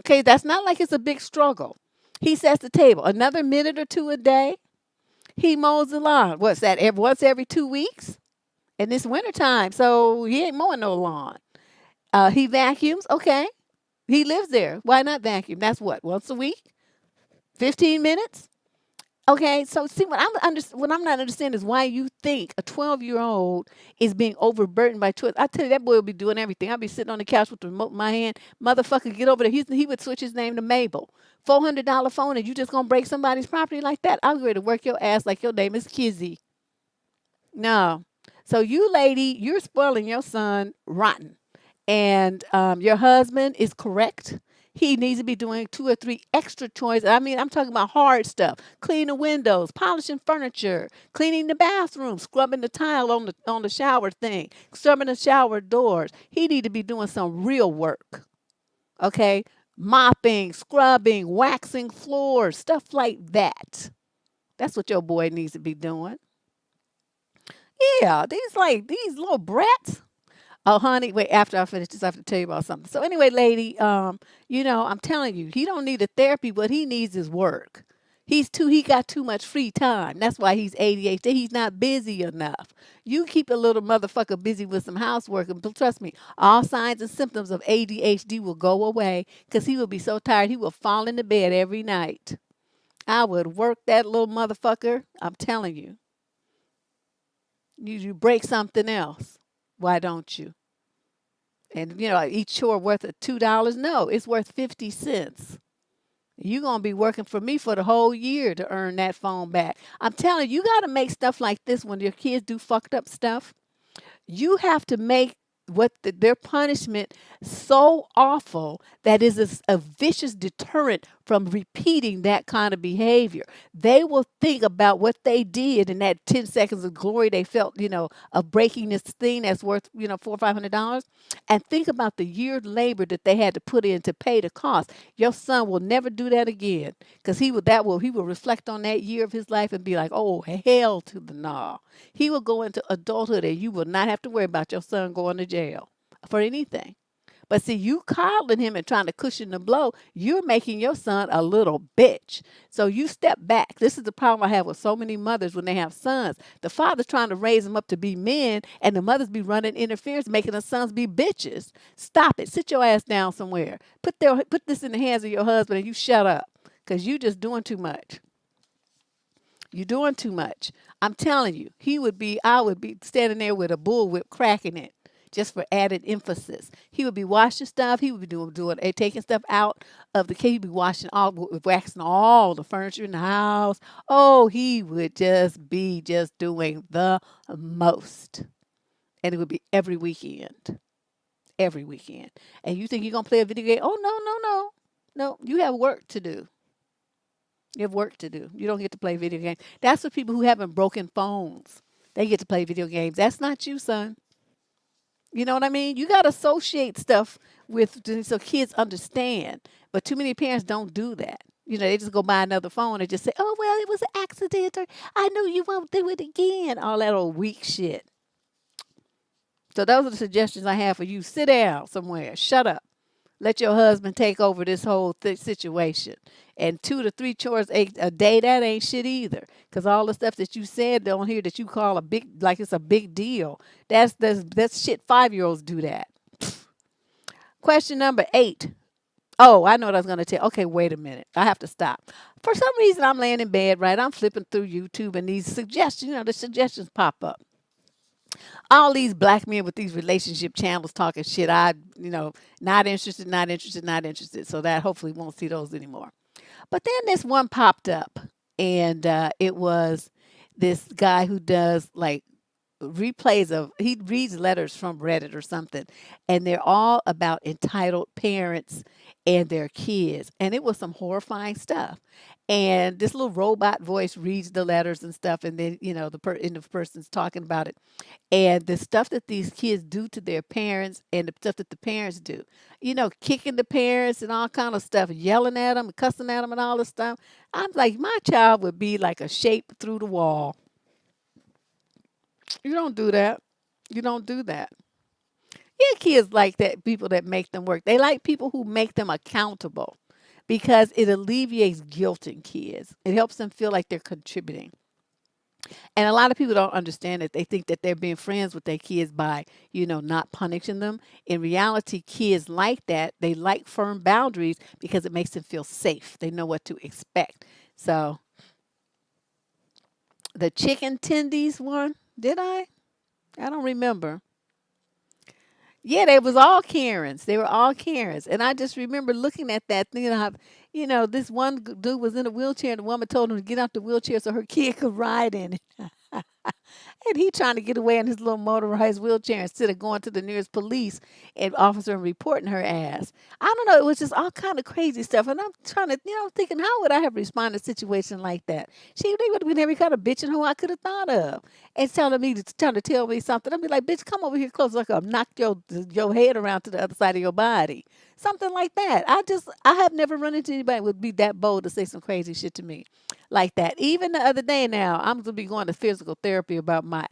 Okay, that's not like it's a big struggle. He sets the table. Another minute or two a day. He mows the lawn. What's that? Once every 2 weeks? And it's wintertime, so he ain't mowing no lawn. He vacuums. Okay. He lives there. Why not vacuum? That's what? Once a week? 15 minutes? Okay, so see, what I'm not understanding is why you think a 12-year-old is being overburdened by chores. I tell you, that boy will be doing everything. I'll be sitting on the couch with the remote in my hand. Motherfucker, get over there. He would switch his name to Mabel. $400 phone, and you just gonna break somebody's property like that? I'm ready to work your ass like your name is Kizzy. No. So you lady, you're spoiling your son rotten. And your husband is correct. He needs to be doing 2 or 3 extra chores. I mean, I'm talking about hard stuff. Clean the windows, polishing furniture, cleaning the bathroom, scrubbing the tile on the shower thing, scrubbing the shower doors. He need to be doing some real work. Okay? Mopping, scrubbing, waxing floors, stuff like that. That's what your boy needs to be doing. Yeah, these little brats. Oh, honey, wait, after I finish this, I have to tell you about something. So anyway, lady, I'm telling you, he don't need a therapy. What he needs is work. He got too much free time. That's why he's ADHD. He's not busy enough. You keep a little motherfucker busy with some housework, and trust me, all signs and symptoms of ADHD will go away because he will be so tired he will fall into bed every night. I would work that little motherfucker. I'm telling you. You break something else. Why don't you? And each chore worth of $2? No, it's worth 50 cents. You're going to be working for me for the whole year to earn that phone back. I'm telling you, you got to make stuff like this when your kids do fucked up stuff. You have to make their punishment so awful that is a vicious deterrent from repeating that kind of behavior. They will think about what they did in that 10 seconds of glory they felt, of breaking this thing that's worth, $400 or $500, and think about the year's labor that they had to put in to pay the cost. Your son will never do that again because he will reflect on that year of his life and be like, oh, hell to the no. He will go into adulthood and you will not have to worry about your son going to jail for anything. But see, you coddling him and trying to cushion the blow, you're making your son a little bitch. So you step back. This is the problem I have with so many mothers when they have sons. The father's trying to raise them up to be men, and the mothers be running interference, making the sons be bitches. Stop it. Sit your ass down somewhere. Put this in the hands of your husband and you shut up because you just doing too much. You're doing too much. I'm telling you, I would be standing there with a bullwhip cracking it just for added emphasis. He would be washing stuff. He would be taking stuff out of the case. He'd be waxing all the furniture in the house. Oh, he would just be doing the most. And it would be every weekend. Every weekend. And you think you're going to play a video game? Oh, no. No, you have work to do. You have work to do. You don't get to play video games. That's for people who haven't broken phones. They get to play video games. That's not you, son. You know what I mean? You got to associate stuff with so kids understand. But too many parents don't do that. They just go buy another phone and just say, "Oh well, it was an accident," or "I knew you won't do it again." All that old weak shit. So those are the suggestions I have for you. Sit down somewhere. Shut up. Let your husband take over this whole situation. And 2 to 3 chores a day, that ain't shit either. Because all the stuff that you said on here that you call a big, like it's a big deal, that's shit. 5-year-olds do that. Question number 8. Oh, I know what I was going to tell. Okay, wait a minute. I have to stop. For some reason, I'm laying in bed, right? I'm flipping through YouTube and these suggestions, the suggestions pop up. All these black men with these relationship channels talking shit. Not interested, not interested, not interested. So that hopefully won't see those anymore. But then this one popped up, and it was this guy who does like replays of, he reads letters from Reddit or something, and they're all about entitled parents and their kids, and it was some horrifying stuff. And this little robot voice reads the letters and stuff, and then the person's talking about it, and the stuff that these kids do to their parents and the stuff that the parents do, kicking the parents and all kind of stuff, yelling at them, cussing at them, and all this stuff. I'm like, my child would be like a shape through the wall. You don't do that. You don't do that. Yeah, kids like that, people that make them work. They like people who make them accountable because it alleviates guilt in kids. It helps them feel like they're contributing. And a lot of people don't understand it. They think that they're being friends with their kids by, not punishing them. In reality, kids like that. They like firm boundaries because it makes them feel safe. They know what to expect. So the chicken tendies one, did I? I don't remember. Yeah, they was all Karens. They were all Karens. And I just remember looking at that, thinking how, this one dude was in a wheelchair and the woman told him to get out the wheelchair so her kid could ride in it. And he trying to get away in his little motorized wheelchair instead of going to the nearest police and officer and reporting her ass. I don't know. It was just all kind of crazy stuff. And I'm trying to, thinking, how would I have responded to a situation like that? They would have been every kind of bitch and who I could have thought of. And trying to tell me something. I'd be like, bitch, come over here close. Like I'll knock your head around to the other side of your body. Something like that. I have never run into anybody who would be that bold to say some crazy shit to me like that. Even the other day now, I'm going to be going to physical therapy about my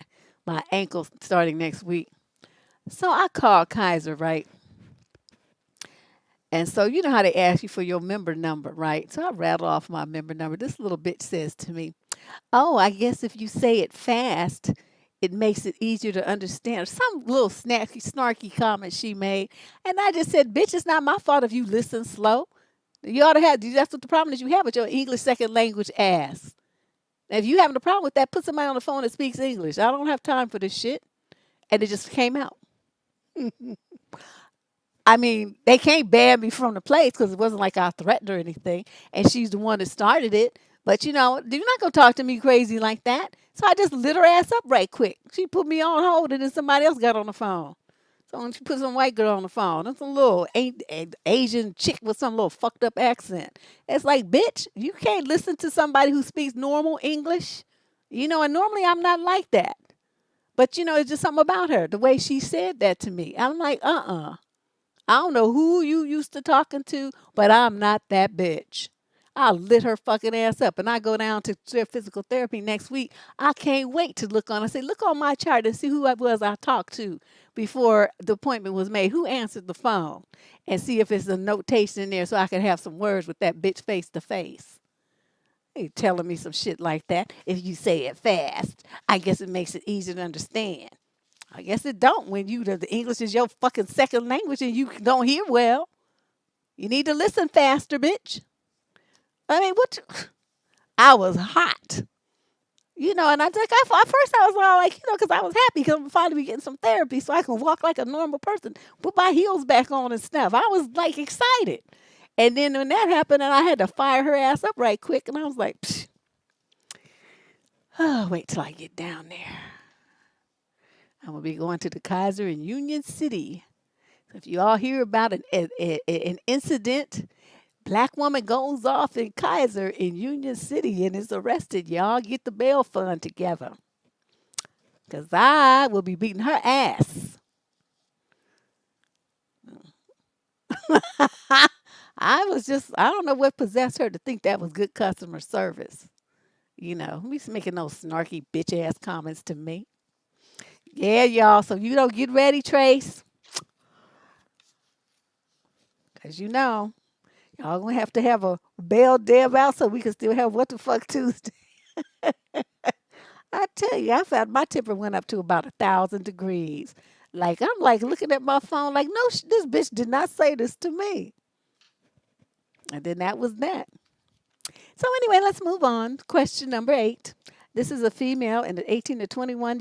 ankle starting next week. So I called Kaiser, right? And so you know how they ask you for your member number, right? So I rattle off my member number. This little bitch says to me, "Oh, I guess if you say it fast, it makes it easier to understand." Some little snarky comment she made. And I just said, "Bitch, it's not my fault if you listen slow. You ought to have, that's what the problem is you have with your English second language ass. If you having a problem with that, put somebody on the phone that speaks English. I don't have time for this shit." And it just came out. I mean, they can't ban me from the place because it wasn't like I threatened her or anything. And she's the one that started it. But, you're not going to talk to me crazy like that. So I just lit her ass up right quick. She put me on hold and then somebody else got on the phone. So when she put some white girl on the phone, that's some little Asian chick with some little fucked up accent. It's like, bitch, you can't listen to somebody who speaks normal English. And normally I'm not like that. But, it's just something about her, the way she said that to me. I'm like, I don't know who you used to talking to, but I'm not that bitch. I lit her fucking ass up, and I go down to physical therapy next week. I can't wait to look on. I say, look on my chart and see who I was I talked to before the appointment was made. Who answered the phone, and see if it's a notation in there so I can have some words with that bitch face to face. They telling me some shit like that. If you say it fast, I guess it makes it easier to understand. I guess it don't when the English is your fucking second language and you don't hear well. You need to listen faster, bitch. I mean, I was hot. And I think at first I was all like, because I was happy because I'm finally getting some therapy so I can walk like a normal person, put my heels back on and stuff. I was like excited. And then when that happened and I had to fire her ass up right quick, and I was like, psh, oh, wait till I get down there. I'm going to be going to the Kaiser in Union City. So if you all hear about an incident, black woman goes off in Kaiser in Union City and is arrested, y'all get the bail fund together. Because I will be beating her ass. I don't know what possessed her to think that was good customer service. He's making those snarky bitch ass comments to me. Yeah, y'all. So you don't get ready, Trace, because y'all gonna have to have a Bell Deb out so we can still have what the fuck Tuesday. I tell you, I found my temper went up to about 1,000 degrees. Like I'm like looking at my phone, like no, this bitch did not say this to me. And then that was that. So anyway, let's move on. Question number 8. This is a female in the 18 to 21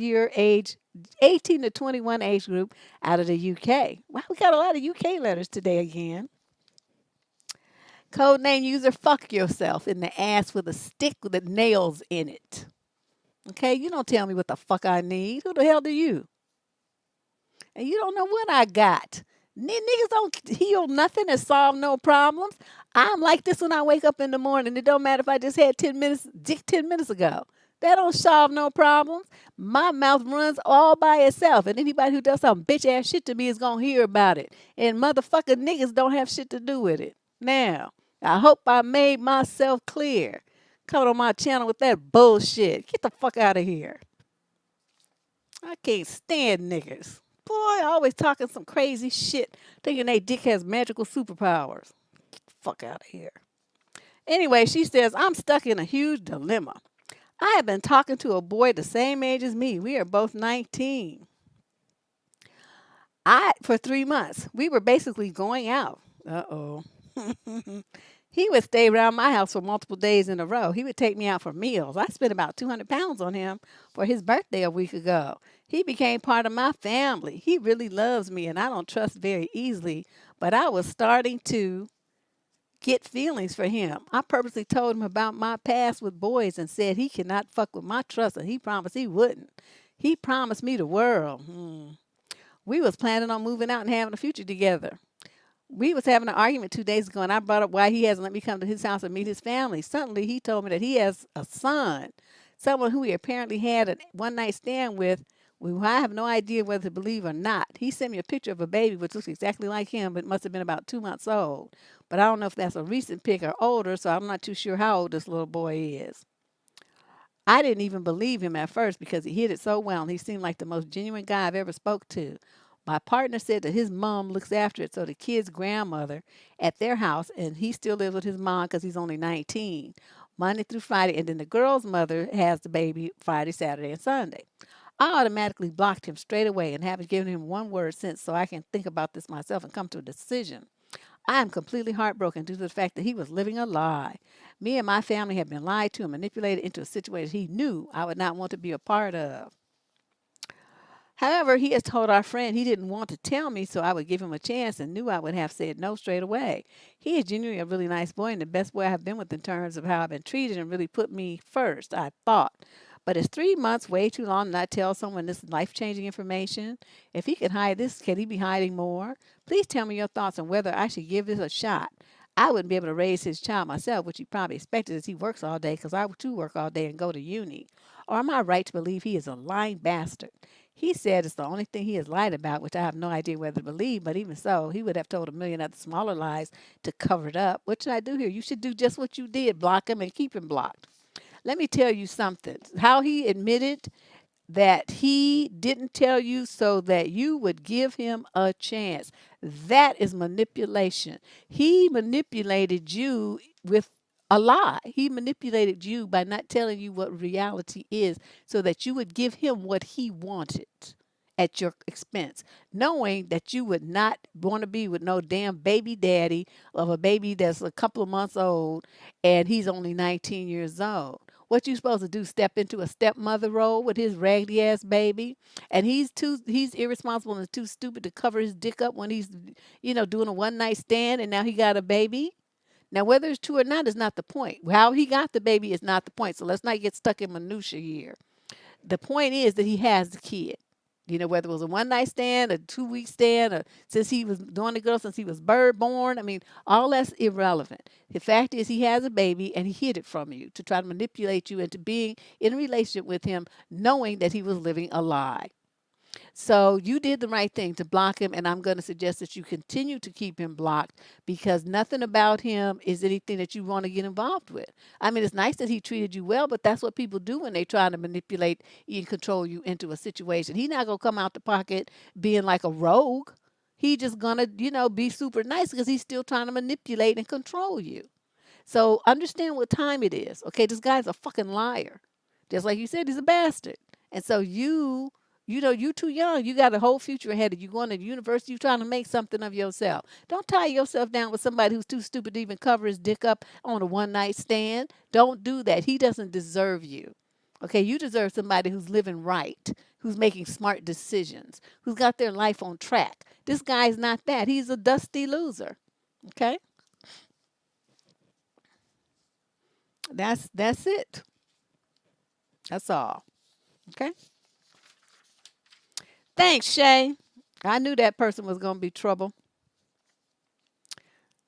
age group out of the UK. Wow, we got a lot of UK letters today again. Code name user, fuck yourself in the ass with a stick with the nails in it. Okay, you don't tell me what the fuck I need. Who the hell do you? And you don't know what I got. Niggas don't heal nothing and solve no problems. I'm like this when I wake up in the morning. It don't matter if I just had 10 minutes, dick 10 minutes ago. That don't solve no problems. My mouth runs all by itself. And anybody who does some bitch ass shit to me is going to hear about it. And motherfucking niggas don't have shit to do with it. Now, I hope I made myself clear. Coming on my channel with that bullshit. Get the fuck out of here. I can't stand niggas. Boy, always talking some crazy shit, thinking they dick has magical superpowers. Get the fuck out of here. Anyway, she says, I'm stuck in a huge dilemma. I have been talking to a boy the same age as me. We are both 19. For 3 months, we were basically going out. Uh-oh. He would stay around my house for multiple days in a row. He would take me out for meals. I spent about 200 pounds on him for his birthday a week ago. He became part of my family. He really loves me, and I don't trust very easily, but I was starting to get feelings for him. I purposely told him about my past with boys and said he cannot fuck with my trust, and he promised he wouldn't. He promised me the world. We was planning on moving out and having a future together. We was having an argument 2 days ago, and I brought up why he hasn't let me come to his house and meet his family. Suddenly, he told me that he has a son, someone who he apparently had a one-night stand with, who I have no idea whether to believe or not. He sent me a picture of a baby, which looks exactly like him, but must have been about 2 months old. But I don't know if that's a recent pic or older, so I'm not too sure how old this little boy is. I didn't even believe him at first because he hid it so well, and he seemed like the most genuine guy I've ever spoke to. My partner said that his mom looks after it, so the kid's grandmother at their house, and he still lives with his mom because he's only 19, Monday through Friday, and then the girl's mother has the baby Friday, Saturday, and Sunday. I automatically blocked him straight away and haven't given him one word since so I can think about this myself and come to a decision. I am completely heartbroken due to the fact that he was living a lie. Me and my family have been lied to and manipulated into a situation he knew I would not want to be a part of. However, he has told our friend he didn't want to tell me, so I would give him a chance and knew I would have said no straight away. He is genuinely a really nice boy and the best boy I have been with in terms of how I've been treated and really put me first, I thought. But is 3 months way too long to not tell someone this life-changing information? If he can hide this, can he be hiding more? Please tell me your thoughts on whether I should give this a shot. I wouldn't be able to raise his child myself, which he probably expected as he works all day because I too work all day and go to uni. Or am I right to believe he is a lying bastard? He said it's the only thing he has lied about, which I have no idea whether to believe, but even so, he would have told a million other smaller lies to cover it up. What should I do here? You should do just what you did, block him and keep him blocked. Let me tell you something. How he admitted that he didn't tell you so that you would give him a chance. That is manipulation. He manipulated you with a lie. He manipulated you by not telling you what reality is so that you would give him what he wanted at your expense, knowing that you would not want to be with no damn baby daddy of a baby that's a couple of months old and he's only 19 years old. What you supposed to do? Step into a stepmother role with his raggedy ass baby, and he's irresponsible and too stupid to cover his dick up when he's, doing a one night stand, and now he got a baby. Now, whether it's true or not is not the point. How he got the baby is not the point. So let's not get stuck in minutia here. The point is that he has the kid. Whether it was a one-night stand, a 2-week stand, or since he was doing the girl since he was born. I mean, all that's irrelevant. The fact is he has a baby and he hid it from you to try to manipulate you into being in a relationship with him, knowing that he was living a lie. So you did the right thing to block him, and I'm going to suggest that you continue to keep him blocked because nothing about him is anything that you want to get involved with. I mean, it's nice that he treated you well, but that's what people do when they try to manipulate and control you into a situation. He's not going to come out the pocket being like a rogue. He just going to, be super nice because he's still trying to manipulate and control you. So understand what time it is. Okay, this guy's a fucking liar. Just like you said, he's a bastard. And so you too young. You got a whole future ahead of you. Going to university, you trying to make something of yourself. Don't tie yourself down with somebody who's too stupid to even cover his dick up on a one night stand. Don't do that. He doesn't deserve you. Okay, you deserve somebody who's living right, who's making smart decisions, who's got their life on track. This guy's not that. He's a dusty loser. Okay? That's it. That's all. Okay? Thanks, Shay. I knew that person was going to be trouble.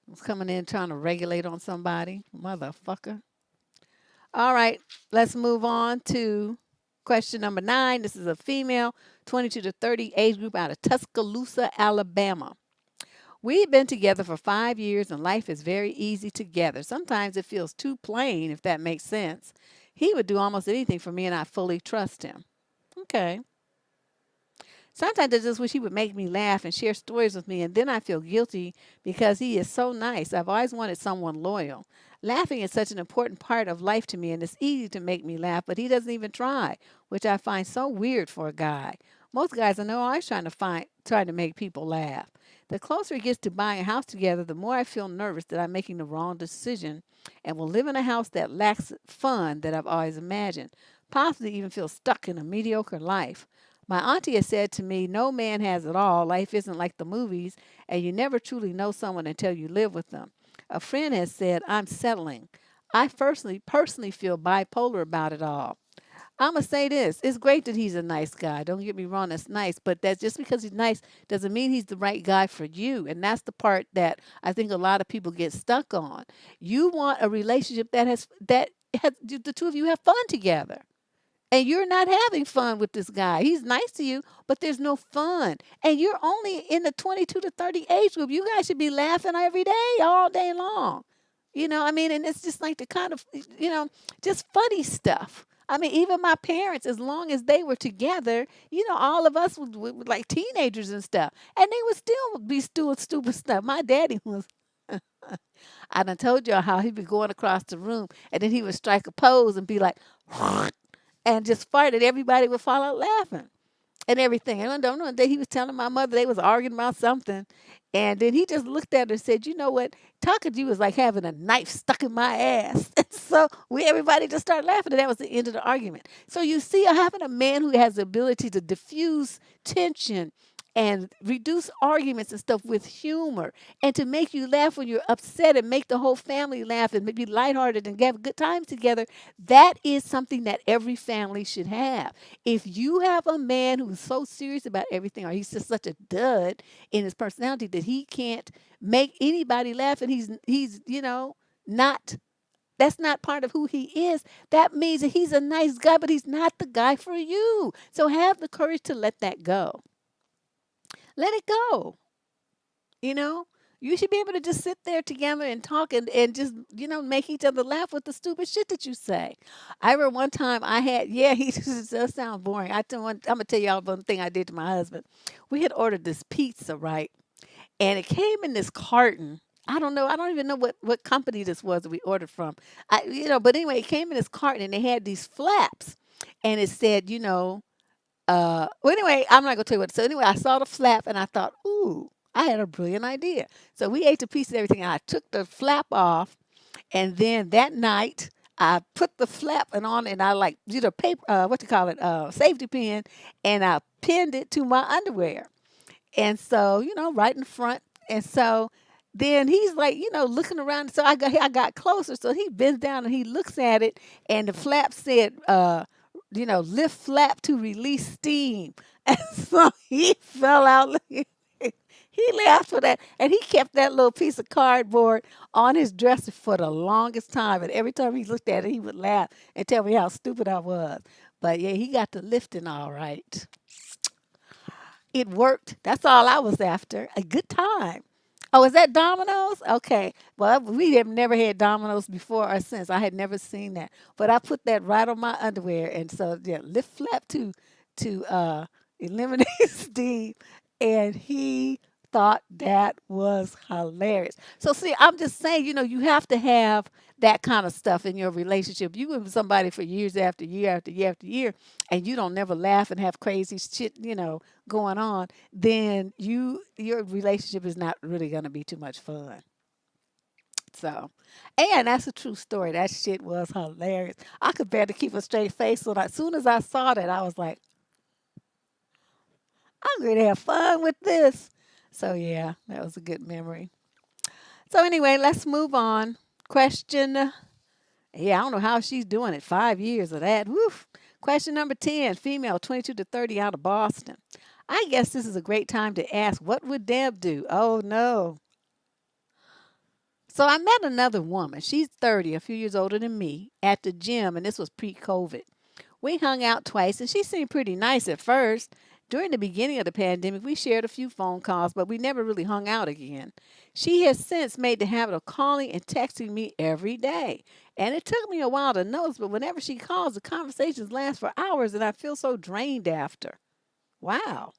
Was coming in trying to regulate on somebody. Motherfucker. All right, let's move on to question number 9. This is a female, 22 to 30 age group out of Tuscaloosa, Alabama. We've been together for 5 years and life is very easy together. Sometimes it feels too plain, if that makes sense. He would do almost anything for me and I fully trust him. Okay. Sometimes I just wish he would make me laugh and share stories with me, and then I feel guilty because he is so nice. I've always wanted someone loyal. Laughing is such an important part of life to me, and it's easy to make me laugh, but he doesn't even try, which I find so weird for a guy. Most guys I know are always trying to make people laugh. The closer it gets to buying a house together, the more I feel nervous that I'm making the wrong decision and will live in a house that lacks fun that I've always imagined. Possibly even feel stuck in a mediocre life. My auntie has said to me, no man has it all. Life isn't like the movies, and you never truly know someone until you live with them. A friend has said, I'm settling. I personally feel bipolar about it all. I'm going to say this. It's great that he's a nice guy. Don't get me wrong, that's nice. But that's just because he's nice doesn't mean he's the right guy for you. And that's the part that I think a lot of people get stuck on. You want a relationship that has the two of you have fun together. And you're not having fun with this guy. He's nice to you, but there's no fun. And you're only in the 22 to 30 age group. You guys should be laughing every day, all day long. I mean, and it's just like the kind of, just funny stuff. I mean, even my parents, as long as they were together, all of us were like teenagers and stuff. And they would still be doing stupid stuff. My daddy was, I done told y'all how he'd be going across the room and then he would strike a pose and be like, and just farted. Everybody would fall out laughing and everything. And I don't know, one day he was telling my mother they was arguing about something. And then he just looked at her and said, you know what? Talking to you is like having a knife stuck in my ass. And so everybody just started laughing. And that was the end of the argument. So you see, having a man who has the ability to diffuse tension and reduce arguments and stuff with humor and to make you laugh when you're upset and make the whole family laugh and be lighthearted and have good times together, that is something that every family should have. If you have a man who's so serious about everything or he's just such a dud in his personality that he can't make anybody laugh and he's not, that's not part of who he is, that means that he's a nice guy, but he's not the guy for you. So have the courage to let that go. Let it go. You know, you should be able to just sit there together and talk and just, make each other laugh with the stupid shit that you say. I remember one time I had, yeah, he does sound boring. I'm going to tell y'all one thing I did to my husband. We had ordered this pizza, right? And it came in this carton. I don't know. I don't even know what company this was that we ordered from. But anyway, it came in this carton and they had these flaps. And it said, well, anyway, I'm not gonna tell you what. So anyway, I saw the flap and I thought, ooh, I had a brilliant idea. So we ate the piece and everything. And I took the flap off, and then that night I put the flap on, and I did a paper, safety pin, and I pinned it to my underwear. And so right in front. And so then he's like, looking around. So I got closer. So he bends down and he looks at it, and the flap said, lift flap to release steam. And so he fell out. He laughed for that. And he kept that little piece of cardboard on his dresser for the longest time. And every time he looked at it, he would laugh and tell me how stupid I was. But yeah, he got the lifting all right. It worked. That's all I was after. A good time. Oh, is that Domino's? Okay. Well, we have never had Domino's before or since. I had never seen that. But I put that right on my underwear. And so, yeah, lift flap to eliminate Steve. And he thought that was hilarious. So, see, I'm just saying, you have to have that kind of stuff in your relationship. You with somebody for years after year after year after year, and you don't never laugh and have crazy shit, going on, then your relationship is not really gonna be too much fun. So, and that's a true story. That shit was hilarious. I could barely keep a straight face. So as soon as I saw that, I was like, I'm going to have fun with this. So yeah, that was a good memory. So anyway, let's move on. Question. Yeah, I don't know how she's doing it. 5 years of that. Woof. Question number 10, female, 22 to 30, out of Boston. I guess this is a great time to ask, what would Deb do? Oh no. So I met another woman. She's 30, a few years older than me, at the gym, and this was pre-COVID. We hung out twice, and she seemed pretty nice at first. During the beginning of the pandemic, we shared a few phone calls, but we never really hung out again. She has since made the habit of calling and texting me every day. And it took me a while to notice, but whenever she calls, the conversations last for hours, and I feel so drained after. Wow.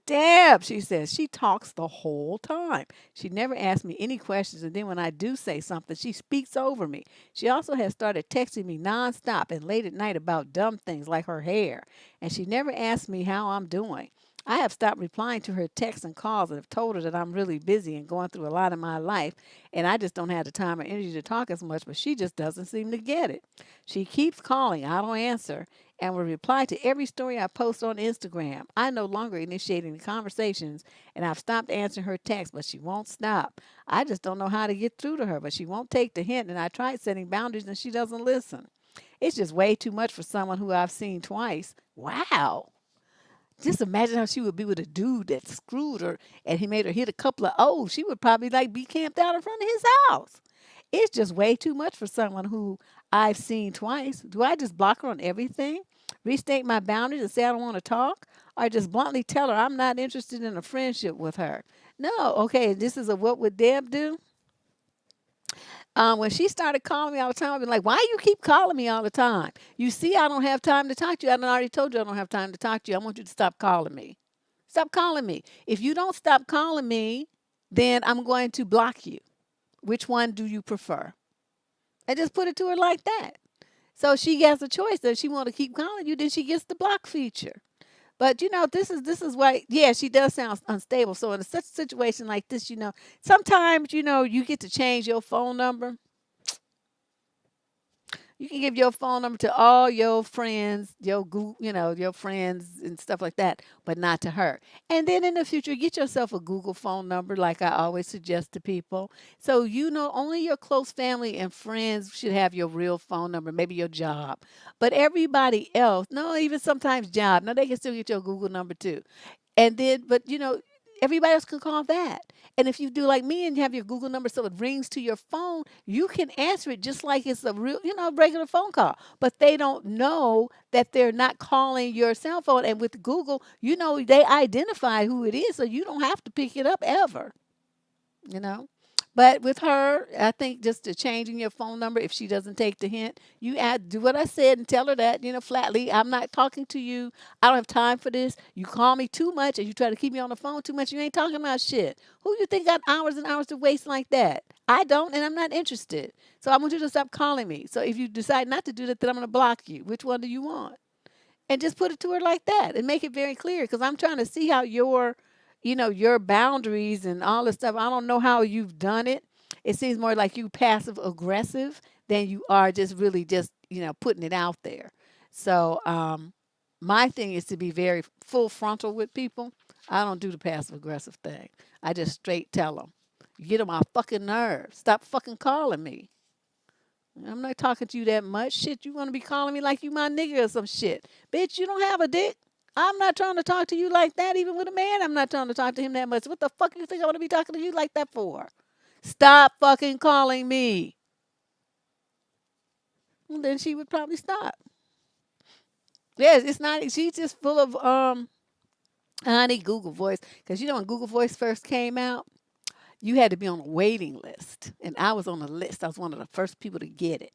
Deb, she says, she talks the whole time. She never asks me any questions, and then when I do say something, she speaks over me. She also has started texting me nonstop and late at night about dumb things like her hair, and she never asks me how I'm doing. I have stopped replying to her texts and calls and have told her that I'm really busy and going through a lot in my life, and I just don't have the time or energy to talk as much, but she just doesn't seem to get it. She keeps calling, I don't answer, and will reply to every story I post on Instagram. I no longer initiating the conversations, and I've stopped answering her texts, but she won't stop. I just don't know how to get through to her, but she won't take the hint, and I tried setting boundaries, and she doesn't listen. It's just way too much for someone who I've seen twice. Wow. Just imagine how she would be with a dude that screwed her and he made her hit a couple of O's. She would probably like be camped out in front of his house. It's just way too much for someone who I've seen twice. Do I just block her on everything? Restate my boundaries and say I don't want to talk? Or just bluntly tell her I'm not interested in a friendship with her? No, okay, this is a what would Deb do? When she started calling me all the time, I've been like, why you keep calling me all the time? You see, I don't have time to talk to you. I done already told you I don't have time to talk to you. I want you to stop calling me. Stop calling me. If you don't stop calling me, then I'm going to block you. Which one do you prefer? And just put it to her like that. So she has a choice. If she want to keep calling you, then she gets the block feature. But this is why, yeah, she does sound unstable. So in such a situation like this, sometimes you get to change your phone number. You can give your phone number to all your friends, your Google, your friends and stuff like that, but not to her. And then in the future, get yourself a Google phone number, like I always suggest to people. So only your close family and friends should have your real phone number, maybe your job. But everybody else, no, even sometimes job, no, they can still get your Google number too. And then, but everybody else can call that. And if you do like me and you have your Google number so it rings to your phone, you can answer it just like it's a real, regular phone call. But they don't know that they're not calling your cell phone. And with Google, they identify who it is, so you don't have to pick it up ever you know. But with her, I think just to changing your phone number, if she doesn't take the hint, you do what I said and tell her that, flatly, I'm not talking to you. I don't have time for this. You call me too much and you try to keep me on the phone too much. You ain't talking about shit. Who you think got hours and hours to waste like that? I don't, and I'm not interested. So I want you to stop calling me. So if you decide not to do that, then I'm going to block you. Which one do you want? And just put it to her like that and make it very clear because I'm trying to see how your boundaries and all this stuff. I don't know how you've done it. It seems more like you passive aggressive than you are just really just putting it out there. So my thing is to be very full frontal with people. I don't do the passive aggressive thing. I just straight tell them, you get on my fucking nerves. Stop fucking calling me. I'm not talking to you that much. Shit, you want to be calling me like you my nigga or some shit. Bitch, you don't have a dick. I'm not trying to talk to you like that. Even with a man, I'm not trying to talk to him that much. What the fuck you think I want to be talking to you like that for? Stop fucking calling me. And then she would probably stop. Yes, it's not. She's just full of I need Google Voice because when Google Voice first came out, you had to be on a waiting list, and I was on the list. I was one of the first people to get it,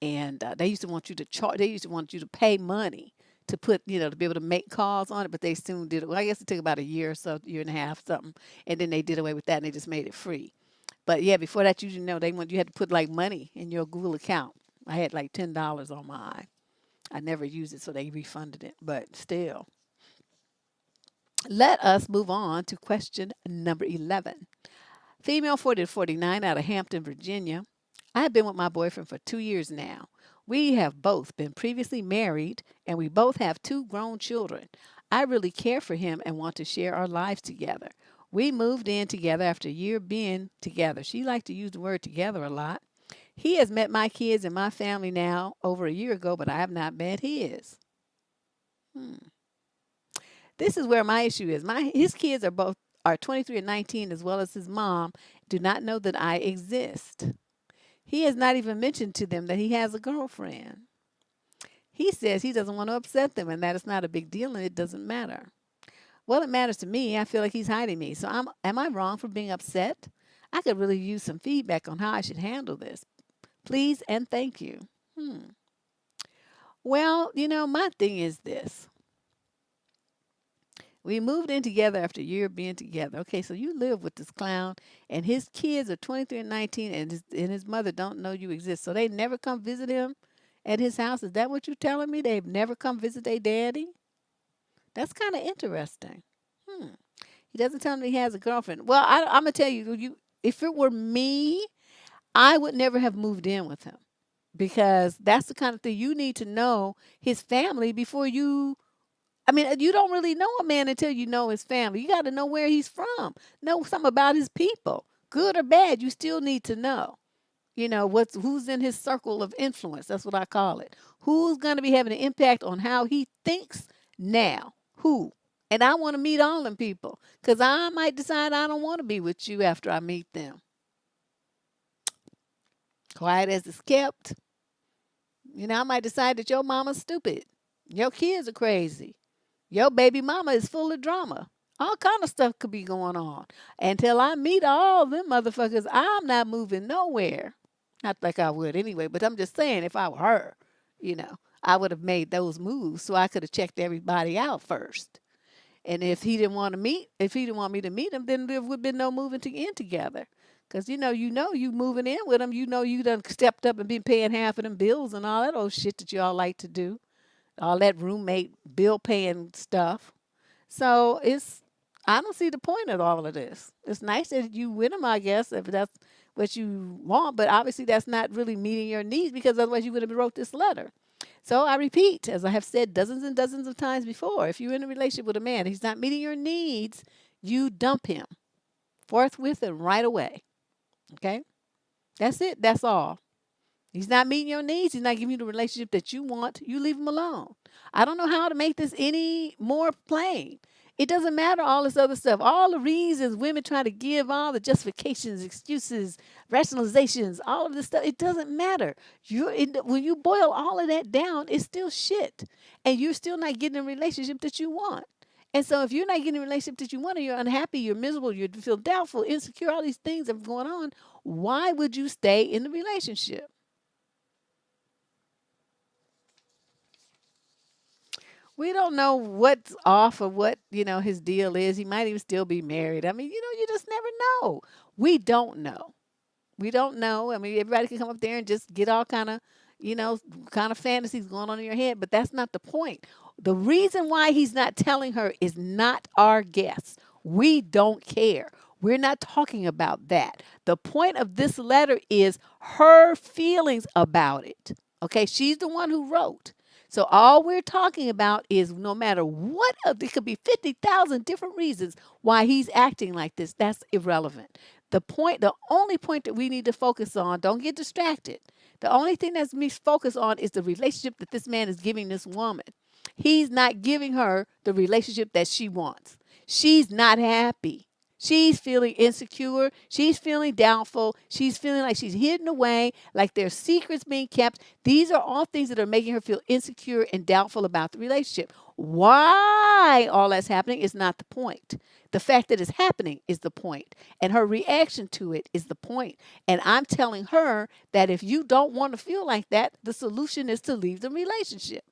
and they used to want you to charge. They used to want you to pay money to put, to be able to make calls on it. But they soon did it. Well, I guess it took about a year or so, year and a half, something, and then they did away with that and they just made it free. But yeah, before that, you had to put like money in your Google account. I had like $10 on mine. I never used it, so they refunded it. But still, let us move on to question number 11. Female 40 to 49 out of Hampton, Virginia. I have been with my boyfriend for 2 years now. We have both been previously married and we both have two grown children. I really care for him and want to share our lives together. We moved in together after a year being together. She liked to use the word together a lot. He has met my kids and my family now over a year ago, but I have not met his. Hmm. This is where my issue is. His kids are 23 and 19, as well as his mom, do not know that I exist. He has not even mentioned to them that he has a girlfriend. He says he doesn't want to upset them and that it's not a big deal and it doesn't matter. Well, it matters to me. I feel like he's hiding me. So am I wrong for being upset? I could really use some feedback on how I should handle this. Please and thank you. Well, my thing is this. We moved in together after a year of being together. Okay, so you live with this clown, and his kids are 23 and 19, and his mother don't know you exist. So they never come visit him at his house. Is that what you're telling me? They've never come visit their daddy? That's kind of interesting. Hmm. He doesn't tell me he has a girlfriend. Well, I'm going to tell you, if it were me, I would never have moved in with him because that's the kind of thing you need to know his family before you. I mean, you don't really know a man until you know his family. You got to know where he's from, know something about his people, good or bad. You still need to know. Who's in his circle of influence. That's what I call it. Who's going to be having an impact on how he thinks now? Who? And I want to meet all them people because I might decide I don't want to be with you after I meet them. Quiet as it's kept. I might decide that your mama's stupid. Your kids are crazy. Your baby mama is full of drama. All kind of stuff could be going on. Until I meet all them motherfuckers, I'm not moving nowhere. Not like I would anyway, but I'm just saying if I were her, I would have made those moves so I could have checked everybody out first. And if he didn't want me to meet him, then there would have been no moving in together. Because you moving in with him, you done stepped up and been paying half of them bills and all that old shit that y'all like to do. All that roommate bill paying stuff. So I don't see the point of all of this. It's nice that you with him, I guess, if that's what you want, but obviously that's not really meeting your needs because otherwise you would have wrote this letter. So I repeat, as I have said dozens and dozens of times before, if you're in a relationship with a man, he's not meeting your needs, you dump him forthwith and right away. Okay? That's it. That's all. He's not meeting your needs. He's not giving you the relationship that you want. You leave him alone. I don't know how to make this any more plain. It doesn't matter all this other stuff. All the reasons women try to give, all the justifications, excuses, rationalizations, all of this stuff, it doesn't matter. When you boil all of that down, it's still shit. And you're still not getting a relationship that you want. And so if you're not getting a relationship that you want and you're unhappy, you're miserable, you feel doubtful, insecure, all these things are going on, why would you stay in the relationship? We don't know what's off or what, his deal is. He might even still be married. I mean, you just never know. We don't know. We don't know. I mean, everybody can come up there and just get all kind of fantasies going on in your head, but that's not the point. The reason why he's not telling her is not our guess. We don't care. We're not talking about that. The point of this letter is her feelings about it. Okay, she's the one who wrote. So all we're talking about is no matter what, there could be 50,000 different reasons why he's acting like this. That's irrelevant. The only point that we need to focus on, don't get distracted. The only thing that's me focused on is the relationship that this man is giving this woman. He's not giving her the relationship that she wants. She's not happy. She's feeling insecure. She's feeling doubtful. She's feeling like she's hidden away, like there's secrets being kept. These are all things that are making her feel insecure and doubtful about the relationship. Why all that's happening is not the point. The fact that it's happening is the point, and her reaction to it is the point. And I'm telling her that if you don't want to feel like that, the solution is to leave the relationship.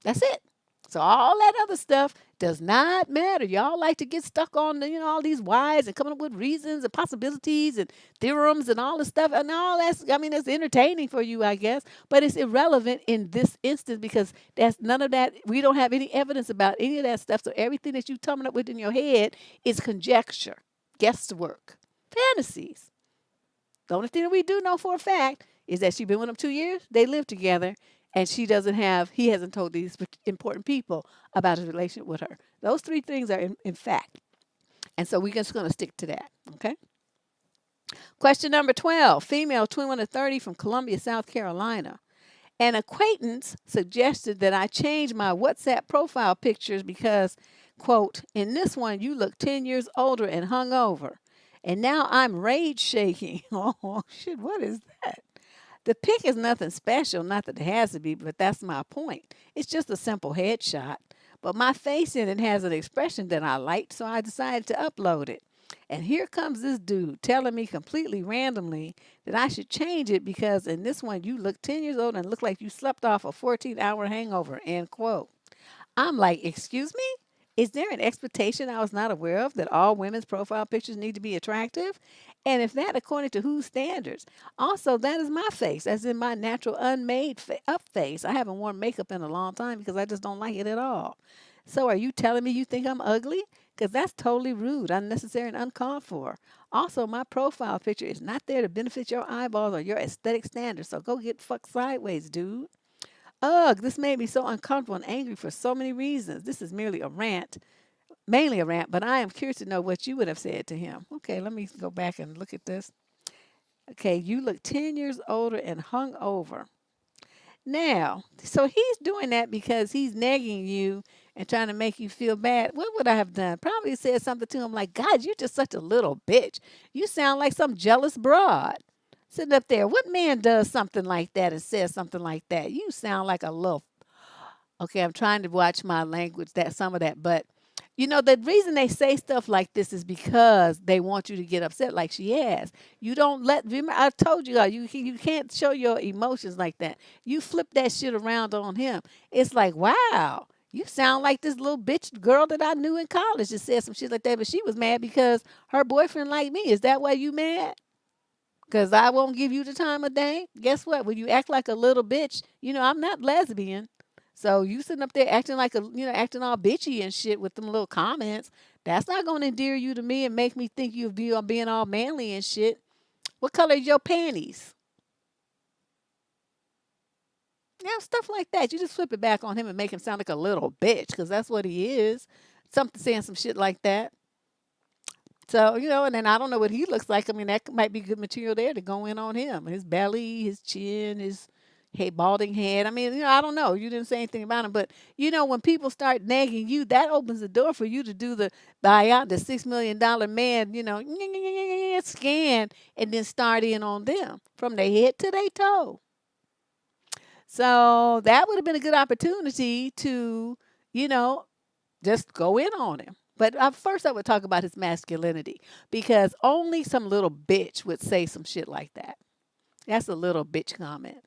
That's it. So all that other stuff does not matter. Y'all like to get stuck on all these whys and coming up with reasons and possibilities and theorems and all this stuff. And all that's, I mean, it's entertaining for you, I guess, but it's irrelevant in this instance because that's none of that. We don't have any evidence about any of that stuff. So everything that you're coming up with in your head is conjecture, guesswork, fantasies. The only thing that we do know for a fact is that she's been with him 2 years. They live together. And he hasn't told these important people about his relationship with her. Those three things are in fact. And so we're just going to stick to that. Okay. Question number 12, female 21 to 30 from Columbia, South Carolina. An acquaintance suggested that I change my WhatsApp profile pictures because, quote, in this one, you look 10 years older and hungover. And now I'm rage shaking. Oh, shit, what is that? The pic is nothing special, not that it has to be, but that's my point. It's just a simple headshot. But my face in it has an expression that I liked, so I decided to upload it. And here comes this dude telling me completely randomly that I should change it because in this one you look 10 years old and look like you slept off a 14-hour hangover, end quote. I'm like, excuse me? Is there an expectation I was not aware of that all women's profile pictures need to be attractive? And if that, according to whose standards? Also, that is my face, as in my natural unmade up face. I haven't worn makeup in a long time because I just don't like it at all. So are you telling me you think I'm ugly? Because that's totally rude, unnecessary, and uncalled for. Also, my profile picture is not there to benefit your eyeballs or your aesthetic standards. So go get fucked sideways, dude. Ugh, this made me so uncomfortable and angry for so many reasons. This is merely a rant, mainly a rant, but I am curious to know what you would have said to him. Okay, let me go back and look at this. Okay, you look 10 years older and hung over. Now, so he's doing that because he's negging you and trying to make you feel bad. What would I have done? Probably said something to him like, God, you're just such a little bitch. You sound like some jealous broad. Sitting up there, what man does something like that and says something like that? You sound like a little. Okay, I'm trying to watch my language, that some of that, but the reason they say stuff like this is because they want you to get upset, like she has. You don't remember, I told you, you can't show your emotions like that. You flip that shit around on him. It's like, wow, you sound like this little bitch girl that I knew in college that said some shit like that, but she was mad because her boyfriend liked me. Is that why you mad? Because I won't give you the time of day. Guess what? When you act like a little bitch, I'm not lesbian. So you sitting up there acting like acting all bitchy and shit with them little comments. That's not going to endear you to me and make me think you're being all manly and shit. What color is your panties? Stuff like that. You just flip it back on him and make him sound like a little bitch because that's what he is. Something saying some shit like that. So, and then I don't know what he looks like. I mean, that might be good material there to go in on him. His belly, his chin, his balding head. I mean, I don't know. You didn't say anything about him. But, when people start nagging you, that opens the door for you to do the $6 million man, scan and then start in on them from their head to their toe. So that would have been a good opportunity to, just go in on him. But first I would talk about his masculinity because only some little bitch would say some shit like that. That's a little bitch comment.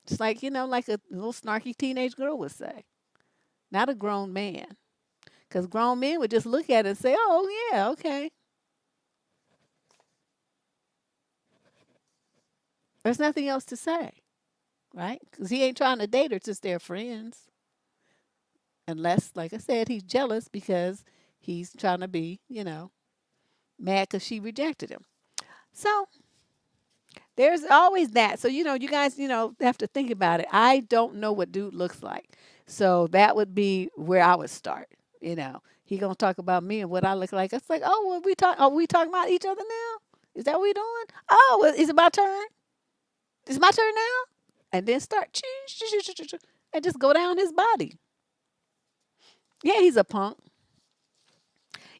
Just like, like a little snarky teenage girl would say. Not a grown man. Because grown men would just look at it and say, oh, yeah, okay. There's nothing else to say, right? Because he ain't trying to date her, just they're friends. Unless, like I said, he's jealous because he's trying to be, mad because she rejected him. So there's always that. So, you guys, have to think about it. I don't know what dude looks like. So that would be where I would start. He going to talk about me and what I look like. It's like, oh, are we talking about each other now? Is that what we're doing? Oh, is it my turn? It's my turn now? And then start and just go down his body. Yeah, he's a punk.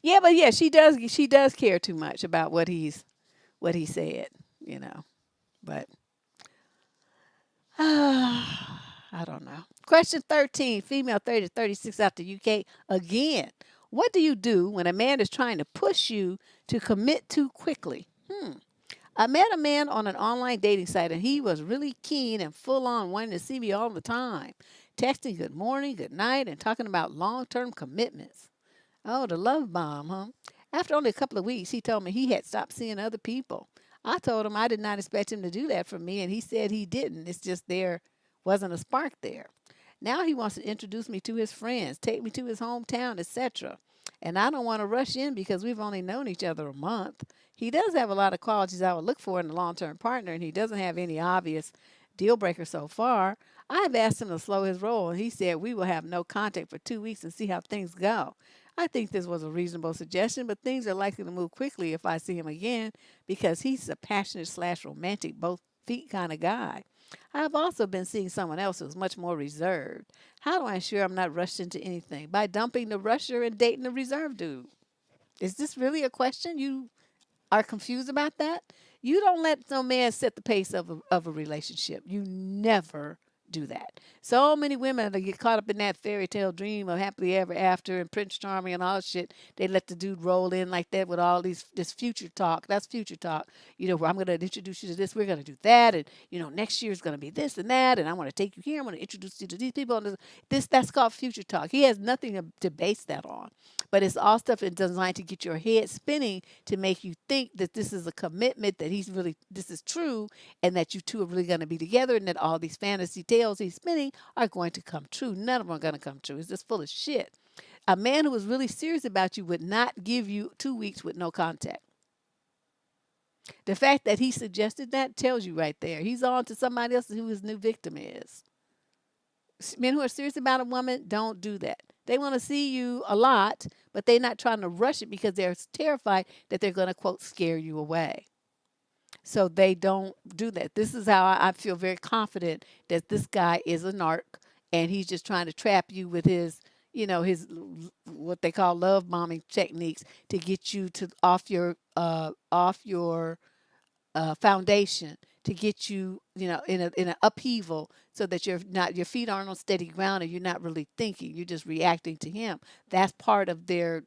Yeah, but yeah, she does care too much about what he said, you know. But I don't know. Question 13, female 30 to 36 out the UK again. What do you do when a man is trying to push you to commit too quickly? I met a man on an online dating site and he was really keen and full on wanting to see me all the time, texting good morning, good night, and talking about long term commitments. Oh, the love bomb, huh? After only a couple of weeks, he told me he had stopped seeing other people. I told him I did not expect him to do that for me, and he said he didn't. It's just there wasn't a spark there. Now he wants to introduce me to his friends, take me to his hometown, etc. And I don't want to rush in because we've only known each other a month. He does have a lot of qualities I would look for in a long term partner, and he doesn't have any obvious deal breaker so far. I have asked him to slow his roll, and he said we will have no contact for 2 weeks and see how things go. I think this was a reasonable suggestion, but things are likely to move quickly if I see him again because he's a passionate slash romantic, both feet kind of guy. I've also been seeing someone else who's much more reserved. How do I ensure I'm not rushed into anything? By dumping the rusher and dating the reserved dude. Is this really a question? You are confused about that? You don't let no man set the pace of a relationship. You never do that. So many women that get caught up in that fairy tale dream of happily ever after and Prince Charming and all that shit. They let the dude roll in like that with all this future talk. That's future talk. You know, where I'm gonna introduce you to this, we're gonna do that, and you know, next year is gonna be this and that, and I want to take you here, I'm gonna introduce you to these people and this that's called future talk. He has nothing to base that on. But it's all stuff that's designed to get your head spinning to make you think that this is a commitment, that he's really, this is true, and that you two are really going to be together, and that all these fantasy tales he's spinning are going to come true. None of them are going to come true. It's just full of shit. A man who was really serious about you would not give you 2 weeks with no contact. The fact that he suggested that tells you right there. He's on to somebody else who his new victim is. Men who are serious about a woman don't do that. They want to see you a lot, but they're not trying to rush it because they're terrified that they're going to, quote, scare you away. So they don't do that. This is how I feel very confident that this guy is a narc and he's just trying to trap you with his, you know, his what they call love bombing techniques to get you to off your foundation, to get you, you know, in an upheaval so that you're not, your feet aren't on steady ground and you're not really thinking. You're just reacting to him. That's part of their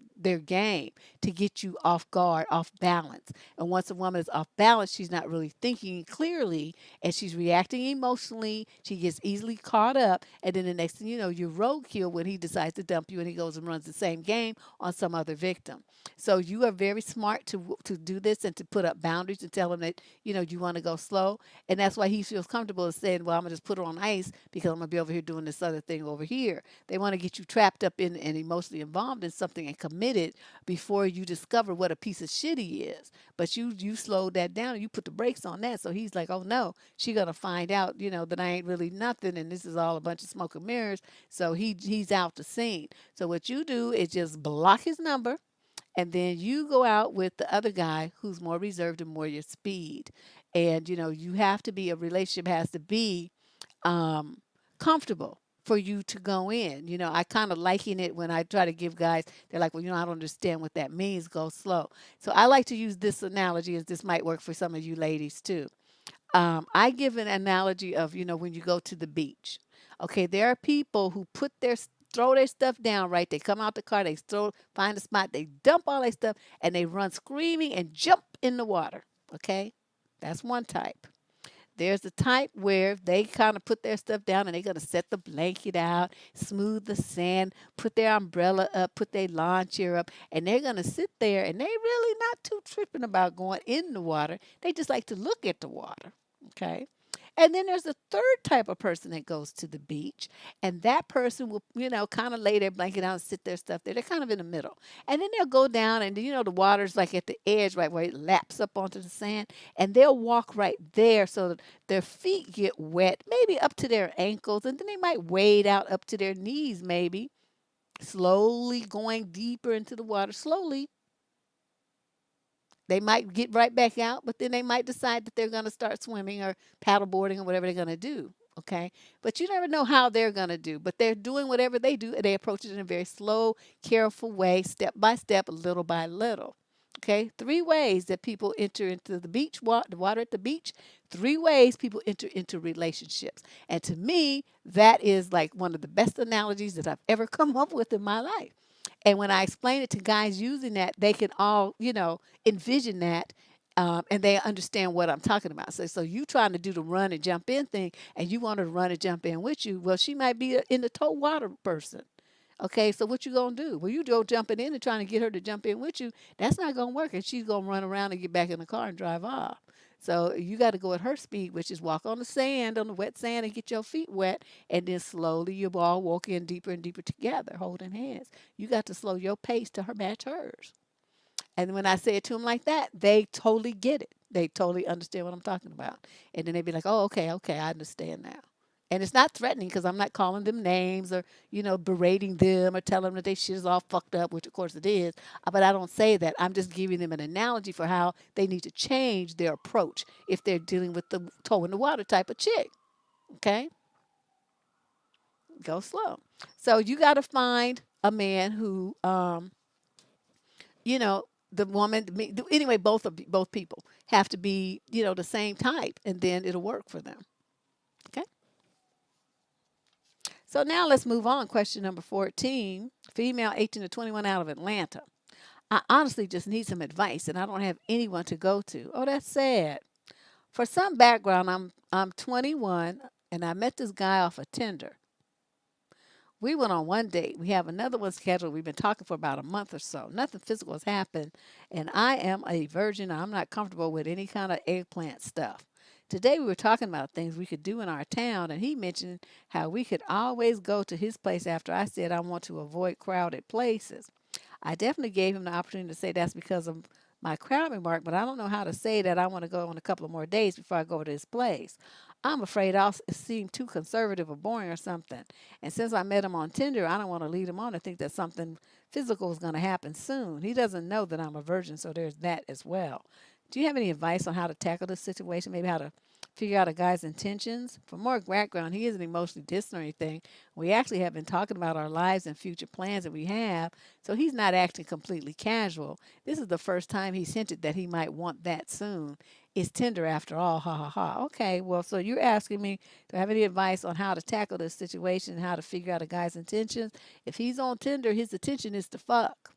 game, to get you off guard, off balance. And once a woman is off balance, she's not really thinking clearly and she's reacting emotionally. She gets easily caught up. And then the next thing you know, you're roadkill when he decides to dump you and he goes and runs the same game on some other victim. So you are very smart to do this and to put up boundaries and tell him that, you know, you want to go slow. And that's why he feels comfortable saying, well, I'm going to just put her on ice because I'm going to be over here doing this other thing over here. They want to get you trapped up in and emotionally involved in something and committed before you discover what a piece of shit he is. But you slowed that down and you put the brakes on that. So he's like, oh no, she going to find out, you know, that I ain't really nothing and this is all a bunch of smoke and mirrors. So he's out the scene. So what you do is just block his number and then you go out with the other guy who's more reserved and more your speed. And you know, you have to be, a relationship has to be um, comfortable for you to go in. You know, I kind of liken it when I try to give guys, they're like, well, you know, I don't understand what that means, go slow. So I like to use this analogy, as this might work for some of you ladies too. I give an analogy of, you know, when you go to the beach. Okay, there are people who throw their stuff down, right? They come out the car, they find a spot, they dump all their stuff, and they run screaming and jump in the water. Okay, that's one type. There's the type where they kind of put their stuff down and they're going to set the blanket out, smooth the sand, put their umbrella up, put their lawn chair up, and they're going to sit there and they really not too tripping about going in the water. They just like to look at the water. Okay. And then there's a third type of person that goes to the beach, and that person will, you know, kind of lay their blanket out and sit their stuff there. They're kind of in the middle. And then they'll go down, and you know, the water's like at the edge, right where it laps up onto the sand, and they'll walk right there so that their feet get wet, maybe up to their ankles, and then they might wade out up to their knees, maybe, slowly going deeper into the water, slowly. They might get right back out, but then they might decide that they're going to start swimming or paddleboarding or whatever they're going to do. Okay. But you never know how they're going to do. But they're doing whatever they do. And they approach it in a very slow, careful way, step by step, little by little. Okay. Three ways that people enter into the water at the beach. Three ways people enter into relationships. And to me, that is like one of the best analogies that I've ever come up with in my life. And when I explain it to guys using that, they can all, envision that. And they understand what I'm talking about. So you trying to do the run and jump in thing, and you want her to run and jump in with you. Well, she might be in the tow water person. Okay, so what you gonna do? Well, you go jumping in and trying to get her to jump in with you. That's not gonna work, and she's gonna run around and get back in the car and drive off. So you got to go at her speed, which is walk on the sand, on the wet sand, and get your feet wet, and then slowly you all walk in deeper and deeper together, holding hands. You got to slow your pace to her match hers. And when I say it to them like that, they totally get it. They totally understand what I'm talking about. And then they be like, oh, okay, okay, I understand now. And it's not threatening because I'm not calling them names or, berating them or telling them that they shit is all fucked up, which of course it is. But I don't say that. I'm just giving them an analogy for how they need to change their approach if they're dealing with the toe in the water type of chick. Okay? Go slow. So you got to find a man who, you know, the woman, anyway, both people have to be, the same type, and then it'll work for them. Okay. So now let's move on. Question number 14, female 18 to 21 out of Atlanta. I honestly just need some advice, and I don't have anyone to go to. Oh, that's sad. For some background, I'm 21, and I met this guy off of Tinder. We went on one date. We have another one scheduled. We've been talking for about a month or so. Nothing physical has happened. And I am a virgin. I'm not comfortable with any kind of eggplant stuff. Today we were talking about things we could do in our town, and he mentioned how we could always go to his place after I said I want to avoid crowded places. I definitely gave him the opportunity to say that's because of my crowd remark, but I don't know how to say that I want to go on a couple of more days before I go to his place. I'm afraid I'll seem too conservative or boring or something. And since I met him on Tinder, I don't want to lead him on to think that something physical is going to happen soon. He doesn't know that I'm a virgin, so there's that as well. Do you have any advice on how to tackle this situation? Maybe how to figure out a guy's intentions? For more background, he isn't emotionally distant or anything. We actually have been talking about our lives and future plans that we have, so he's not acting completely casual. This is the first time he's hinted that he might want that soon. It's Tinder after all, ha ha ha. Okay, well, so you're asking me to have any advice on how to tackle this situation and how to figure out a guy's intentions. If he's on Tinder, his intention is to fuck.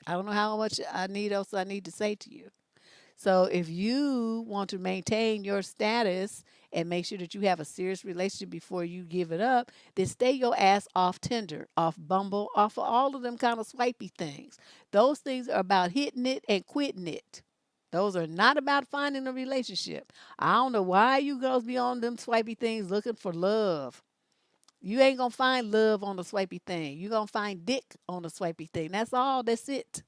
I don't know how much I need to say to you. So if you want to maintain your status and make sure that you have a serious relationship before you give it up, then stay your ass off Tinder, off Bumble, off of all of them kind of swipey things. Those things are about hitting it and quitting it. Those are not about finding a relationship. I don't know why you girls be on them swipey things looking for love. You ain't gonna find love on the swipey thing. You gonna find dick on the swipey thing. That's all. That's it.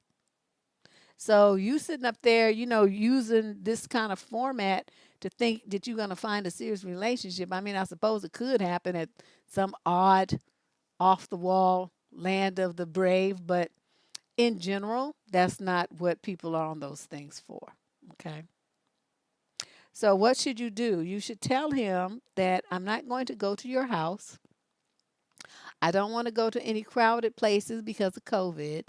So you sitting up there, using this kind of format to think that you're going to find a serious relationship. I mean, I suppose it could happen at some odd, off the wall land of the brave, but in general, that's not what people are on those things for. Okay. So what should you do? You should tell him that I'm not going to go to your house. I don't want to go to any crowded places because of COVID.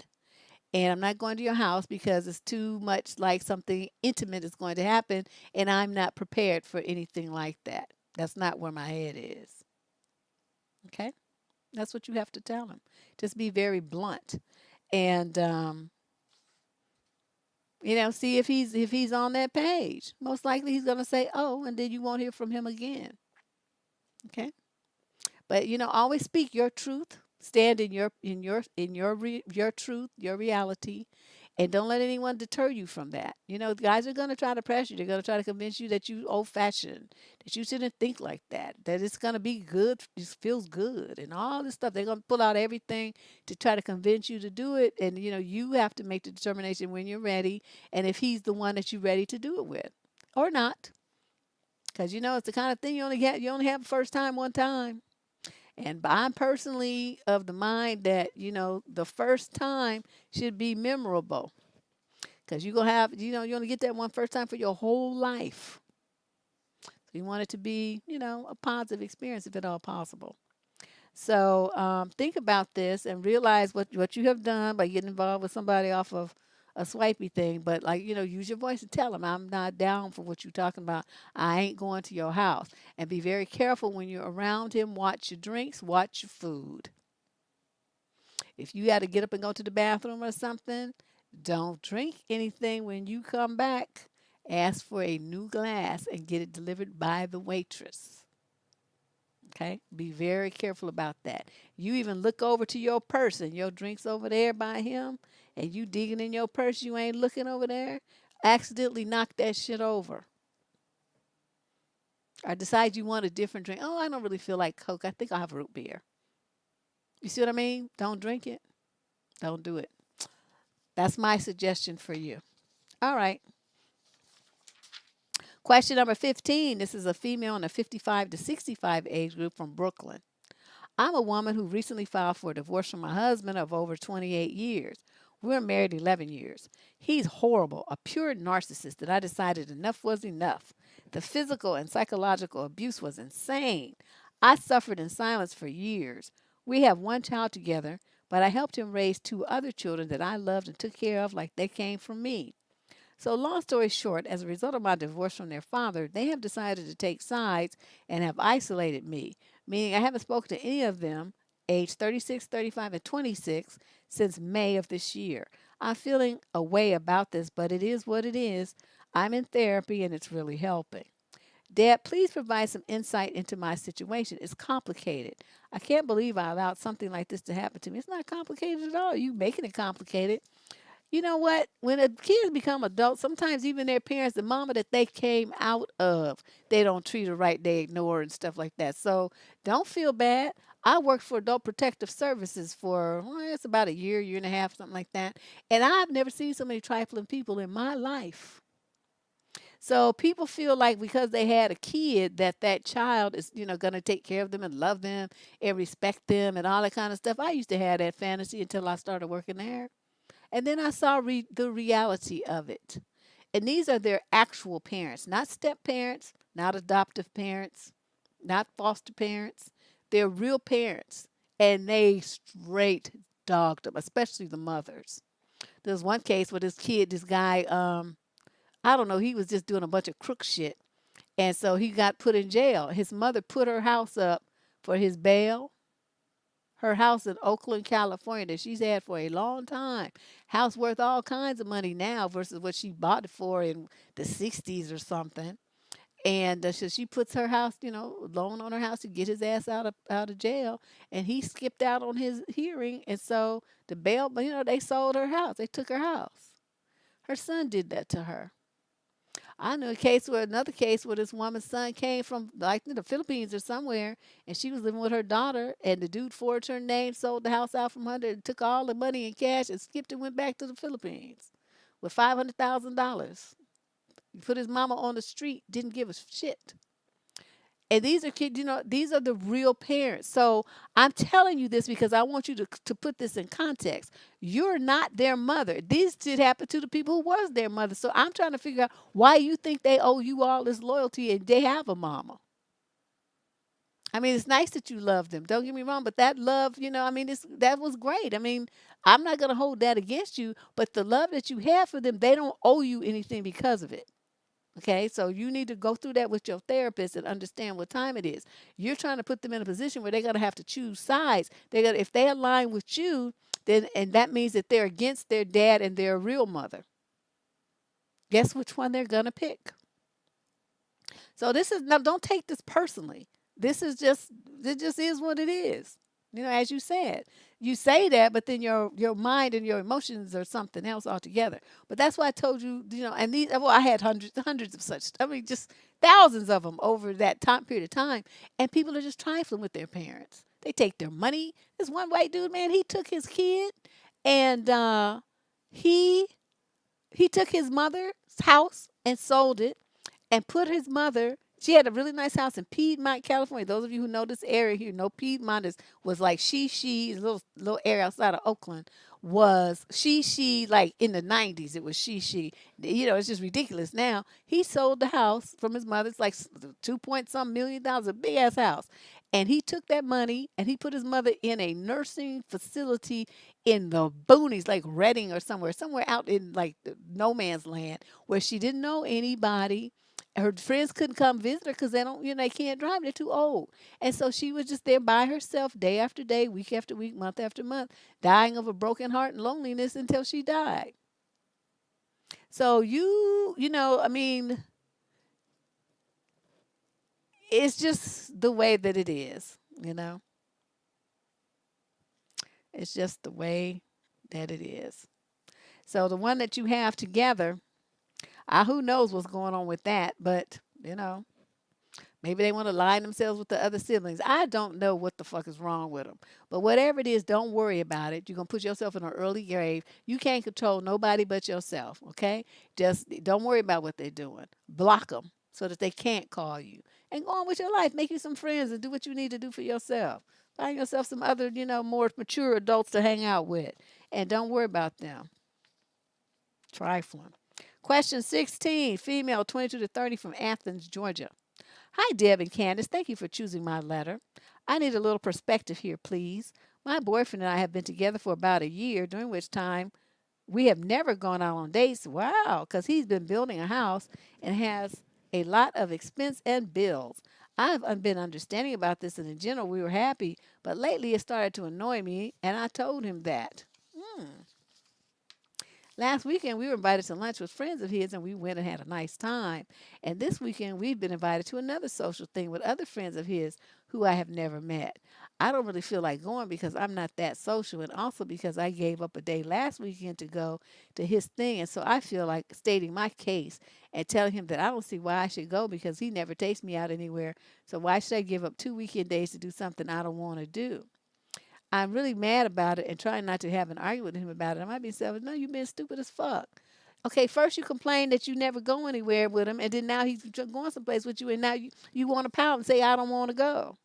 And I'm not going to your house because it's too much like something intimate is going to happen, and I'm not prepared for anything like that. That's not where my head is. Okay? That's what you have to tell him. Just be very blunt. And see if he's on that page. Most likely he's going to say, "Oh," and then you won't hear from him again. Okay? But always speak your truth. Stand in your truth, your reality, and don't let anyone deter you from that. Guys are going to try to pressure you. They're going to try to convince you that you old fashioned, that you shouldn't think like that, that it's going to be good, it feels good, and all this stuff. They're going to pull out everything to try to convince you to do it. And you have to make the determination when you're ready, and if he's the one that you're ready to do it with, or not, because it's the kind of thing you only have first time one time. And I'm personally of the mind that, the first time should be memorable. Because you're going to have, you only get that one first time for your whole life. We want it to be, a positive experience if at all possible. So think about this and realize what you have done by getting involved with somebody off of a swipey thing. But like, use your voice and tell them, I'm not down for what you're talking about. I ain't going to your house. And be very careful when you're around him. Watch your drinks, watch your food. If you got to get up and go to the bathroom or something, don't drink anything when you come back. Ask for a new glass and get it delivered by the waitress. Okay? Be very careful about that. You even look over to your purse and your drink's over there by him, and you digging in your purse, you ain't looking over there, accidentally knock that shit over. Or decide you want a different drink. Oh, I don't really feel like Coke. I think I'll have root beer. You see what I mean? Don't drink it. Don't do it. That's my suggestion for you. All right. Question number 15. This is a female in the 55 to 65 age group from Brooklyn. I'm a woman who recently filed for a divorce from my husband of over 28 years. We're married 11 years. He's horrible, a pure narcissist that I decided enough was enough. The physical and psychological abuse was insane. I suffered in silence for years. We have one child together, but I helped him raise two other children that I loved and took care of like they came from me. So, long story short, as a result of my divorce from their father, they have decided to take sides and have isolated me, meaning I haven't spoken to any of them, age 36, 35, and 26, since May of this year. I'm feeling a way about this, but it is what it is. I'm in therapy and it's really helping. Dad, please provide some insight into my situation. It's complicated. I can't believe I allowed something like this to happen to me. It's not complicated at all. You making it complicated. You know what? When a kids become adults, sometimes even their parents, the mama that they came out of, they don't treat her right. They ignore her and stuff like that. So don't feel bad. I worked for Adult Protective Services for, well, it's about a year, year and a half, something like that. And I've never seen so many trifling people in my life. So people feel like because they had a kid that that child is, going to take care of them and love them and respect them and all that kind of stuff. I used to have that fantasy until I started working there. And then I saw the reality of it. And these are their actual parents, not step parents, not adoptive parents, not foster parents. They're real parents. And they straight dogged them, especially the mothers. There was one case where this guy, I don't know, he was just doing a bunch of crook shit. And so he got put in jail. His mother put her house up for his bail. Her house in Oakland, California, that she's had for a long time. House worth all kinds of money now versus what she bought it for in the 60s or something. And so she puts her house, loan on her house to get his ass out of jail. And he skipped out on his hearing. And so the bail, they sold her house. They took her house. Her son did that to her. I knew another case where this woman's son came from like the Philippines or somewhere, and she was living with her daughter, and the dude forged her name, sold the house out from under, and took all the money in cash and skipped and went back to the Philippines with $500,000. He put his mama on the street, didn't give a shit. And these are kids, these are the real parents. So I'm telling you this because I want you to put this in context. You're not their mother. These did happen to the people who was their mother. So I'm trying to figure out why you think they owe you all this loyalty and they have a mama. I mean, it's nice that you love them. Don't get me wrong, but that love, that was great. I mean, I'm not going to hold that against you, but the love that you have for them, they don't owe you anything because of it. Okay, so you need to go through that with your therapist and understand what time it is. You're trying to put them in a position where they're going to have to choose sides. If they align with you, then and that means that they're against their dad and their real mother. Guess which one they're going to pick. So don't take this personally. It just is what it is. As you said, you say that, but then your mind and your emotions are something else altogether. But that's why I told you, and I had hundreds of such. I mean, just thousands of them over that time period of time. And people are just trifling with their parents. They take their money. This one white dude, man, he took his kid, and he took his mother's house and sold it, and put his mother. She had a really nice house in Piedmont, California. Those of you who know this area here know Piedmont was like a little area outside of Oakland. Was she like in the 90s? It was she. You know, it's just ridiculous. Now he sold the house from his mother. It's like 2 point some $1 million, a big ass house. And he took that money and he put his mother in a nursing facility in the boonies, like Redding or somewhere out in like the no man's land where she didn't know anybody. Her friends couldn't come visit her because they don't, they can't drive. They're too old. And so she was just there by herself day after day, week after week, month after month, dying of a broken heart and loneliness until she died. So I mean, it's just the way that it is, you know. It's just the way that it is. So the one that you have together, who knows what's going on with that, but maybe they want to line themselves with the other siblings. I don't know what the fuck is wrong with them. But whatever it is, don't worry about it. You're going to put yourself in an early grave. You can't control nobody but yourself, okay? Just don't worry about what they're doing. Block them so that they can't call you. And go on with your life. Make you some friends and do what you need to do for yourself. Find yourself some other, more mature adults to hang out with. And don't worry about them. Trifling. Question 16, female 22 to 30 from Athens, Georgia. Hi, Deb and Candace. Thank you for choosing my letter. I need a little perspective here, please. My boyfriend and I have been together for about a year, during which time we have never gone out on dates. Wow, because he's been building a house and has a lot of expense and bills. I've been understanding about this, and in general, we were happy, but lately it started to annoy me, and I told him that. Hmm. Last weekend, we were invited to lunch with friends of his, and we went and had a nice time. And this weekend, we've been invited to another social thing with other friends of his who I have never met. I don't really feel like going because I'm not that social, and also because I gave up a day last weekend to go to his thing. And so I feel like stating my case and telling him that I don't see why I should go because he never takes me out anywhere. So why should I give up 2 weekend days to do something I don't want to do? I'm really mad about it and trying not to have an argument with him about it. I might be saying, no, you've been stupid as fuck. Okay, first you complain that you never go anywhere with him, and then now he's going someplace with you, and now you want to pout and say, I don't want to go.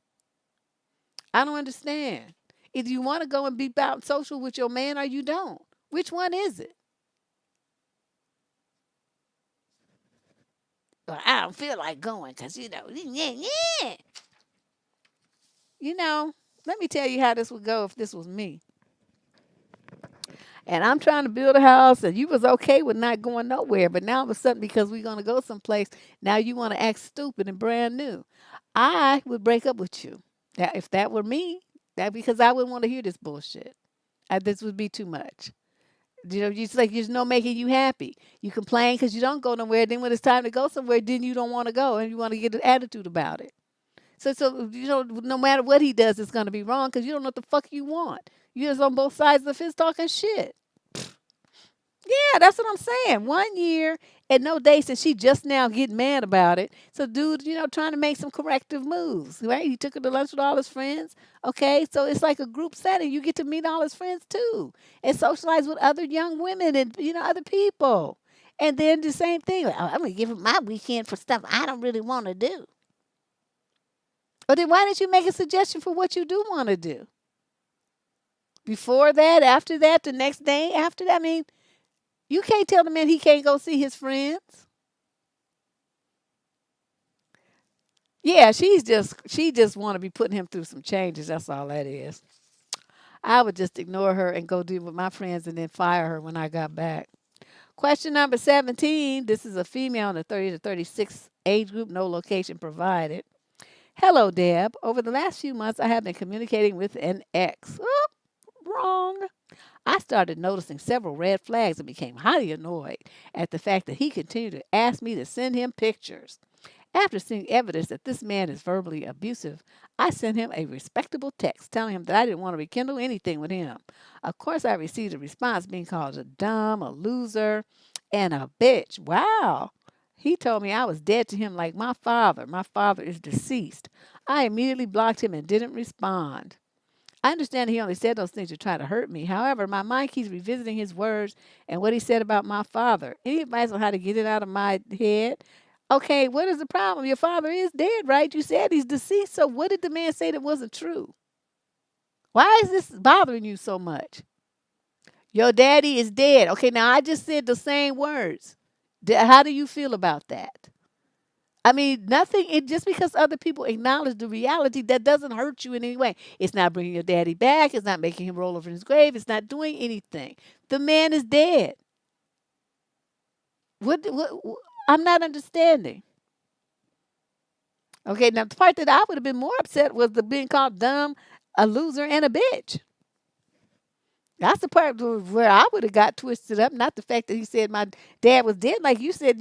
I don't understand. Either you want to go and be out social with your man or you don't. Which one is it? Well, I don't feel like going because, yeah. Let me tell you how this would go if this was me. And I'm trying to build a house, and you was okay with not going nowhere. But now all of a sudden, because we're going to go someplace, now you want to act stupid and brand new. I would break up with you. Now, if that were me, that because I wouldn't want to hear this bullshit. This would be too much. Just like there's no making you happy. You complain because you don't go nowhere. Then when it's time to go somewhere, then you don't want to go, and you want to get an attitude about it. So no matter what he does, it's going to be wrong because you don't know what the fuck you want. You're just on both sides of his talking shit. Yeah, that's what I'm saying. 1 year and no dates, and she just now getting mad about it. So, dude, trying to make some corrective moves, right? He took her to lunch with all his friends. Okay, so it's like a group setting. You get to meet all his friends too, and socialize with other young women and other people. And then the same thing. Like, oh, I'm gonna give him my weekend for stuff I don't really want to do. But then why didn't you make a suggestion for what you do want to do? Before that, after that, the next day after that. I mean, you can't tell the man he can't go see his friends. Yeah, she just want to be putting him through some changes. That's all that is. I would just ignore her and go deal with my friends and then fire her when I got back. Question number 17. This is a female in the 30 to 36 age group, no location provided. Hello, Deb. Over the last few months, I have been communicating with an ex. Oh, wrong. I started noticing several red flags and became highly annoyed at the fact that he continued to ask me to send him pictures. After seeing evidence that this man is verbally abusive, I sent him a respectable text telling him that I didn't want to rekindle anything with him. Of course, I received a response being called a dumb, a loser, and a bitch. Wow. He told me I was dead to him like my father. My father is deceased. I immediately blocked him and didn't respond. I understand he only said those things to try to hurt me. However, my mind keeps revisiting his words and what he said about my father. Any advice on how to get it out of my head? Okay, what is the problem? Your father is dead, right? You said he's deceased. So what did the man say that wasn't true? Why is this bothering you so much? Your daddy is dead. Okay, now I just said the same words. How do you feel about that? I mean, nothing, it just because other people acknowledge the reality, that doesn't hurt you in any way. It's not bringing your daddy back. It's not making him roll over in his grave. It's not doing anything. The man is dead. I'm not understanding. Okay, now the part that I would have been more upset was the being called dumb, a loser, and a bitch. That's the part where I would have got twisted up, not the fact that he said my dad was dead. Like you said,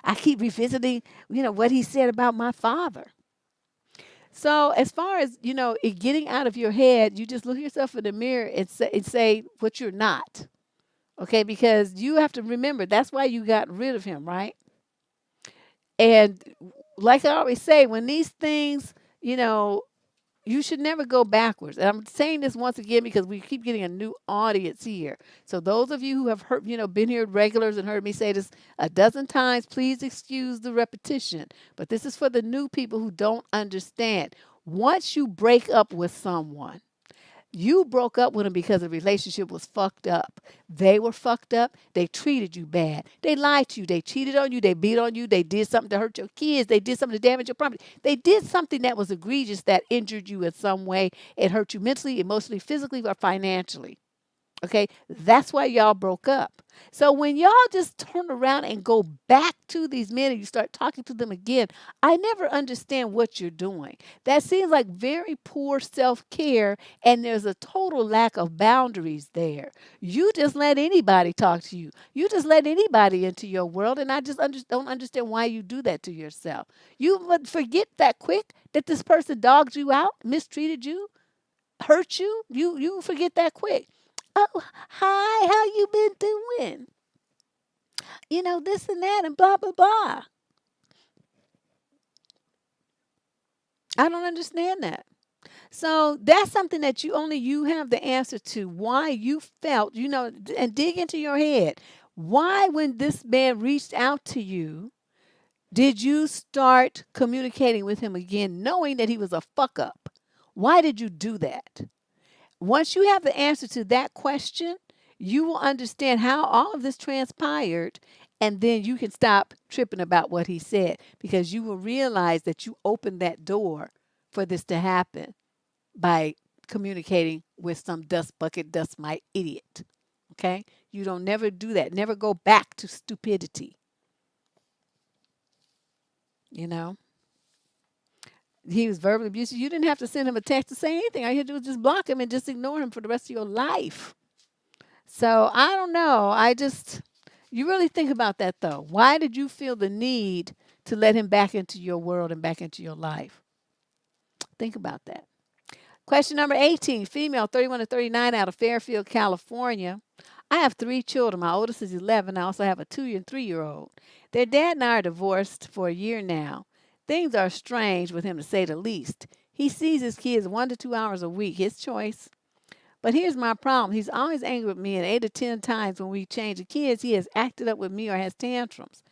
I keep revisiting, what he said about my father. So as far as, it getting out of your head, you just look yourself in the mirror and say what you're not. Okay, because you have to remember that's why you got rid of him, right? And like I always say, when these things, you know, you should never go backwards. And I'm saying this once again because we keep getting a new audience here. So those of you who have heard, been here regulars and heard me say this a dozen times, please excuse the repetition. But this is for the new people who don't understand. Once you break up with someone, you broke up with them because the relationship was fucked up. They were fucked up. They treated you bad. They lied to you. They cheated on you. They beat on you. They did something to hurt your kids. They did something to damage your property. They did something that was egregious that injured you in some way and hurt you mentally, emotionally, physically, or financially. Okay, that's why y'all broke up. So when y'all just turn around and go back to these men and you start talking to them again, I never understand what you're doing. That seems like very poor self care, and there's a total lack of boundaries there. You just let anybody talk to you, you just let anybody into your world, and I just don't understand why you do that to yourself. You would forget that quick that this person dogged you out, mistreated you, hurt you. You forget that quick. Oh, hi, how you been doing? This and that and blah blah blah. I don't understand that. So that's something that you have the answer to why you felt, and dig into your head. Why when this man reached out to you, did you start communicating with him again knowing that he was a fuck up? Why did you do that? Once you have the answer to that question, you will understand how all of this transpired, and then you can stop tripping about what he said because you will realize that you opened that door for this to happen by communicating with some dust bucket, dust mite idiot. Okay? You don't never do that. Never go back to stupidity. You know? He was verbally abusive. You didn't have to send him a text to say anything. All you had to do was just block him and just ignore him for the rest of your life. So I don't know. You really think about that though. Why did you feel the need to let him back into your world and back into your life? Think about that. Question number 18, female, 31 to 39, out of Fairfield, California. I have 3 children. My oldest is 11. I also have a 2 and 3-year-old. Their dad and I are divorced for a year now. Things are strange with him, to say the least. He sees his kids 1 to 2 hours a week, his choice. But here's my problem. He's always angry with me, and 8 to 10 times when we change the kids, he has acted up with me or has tantrums.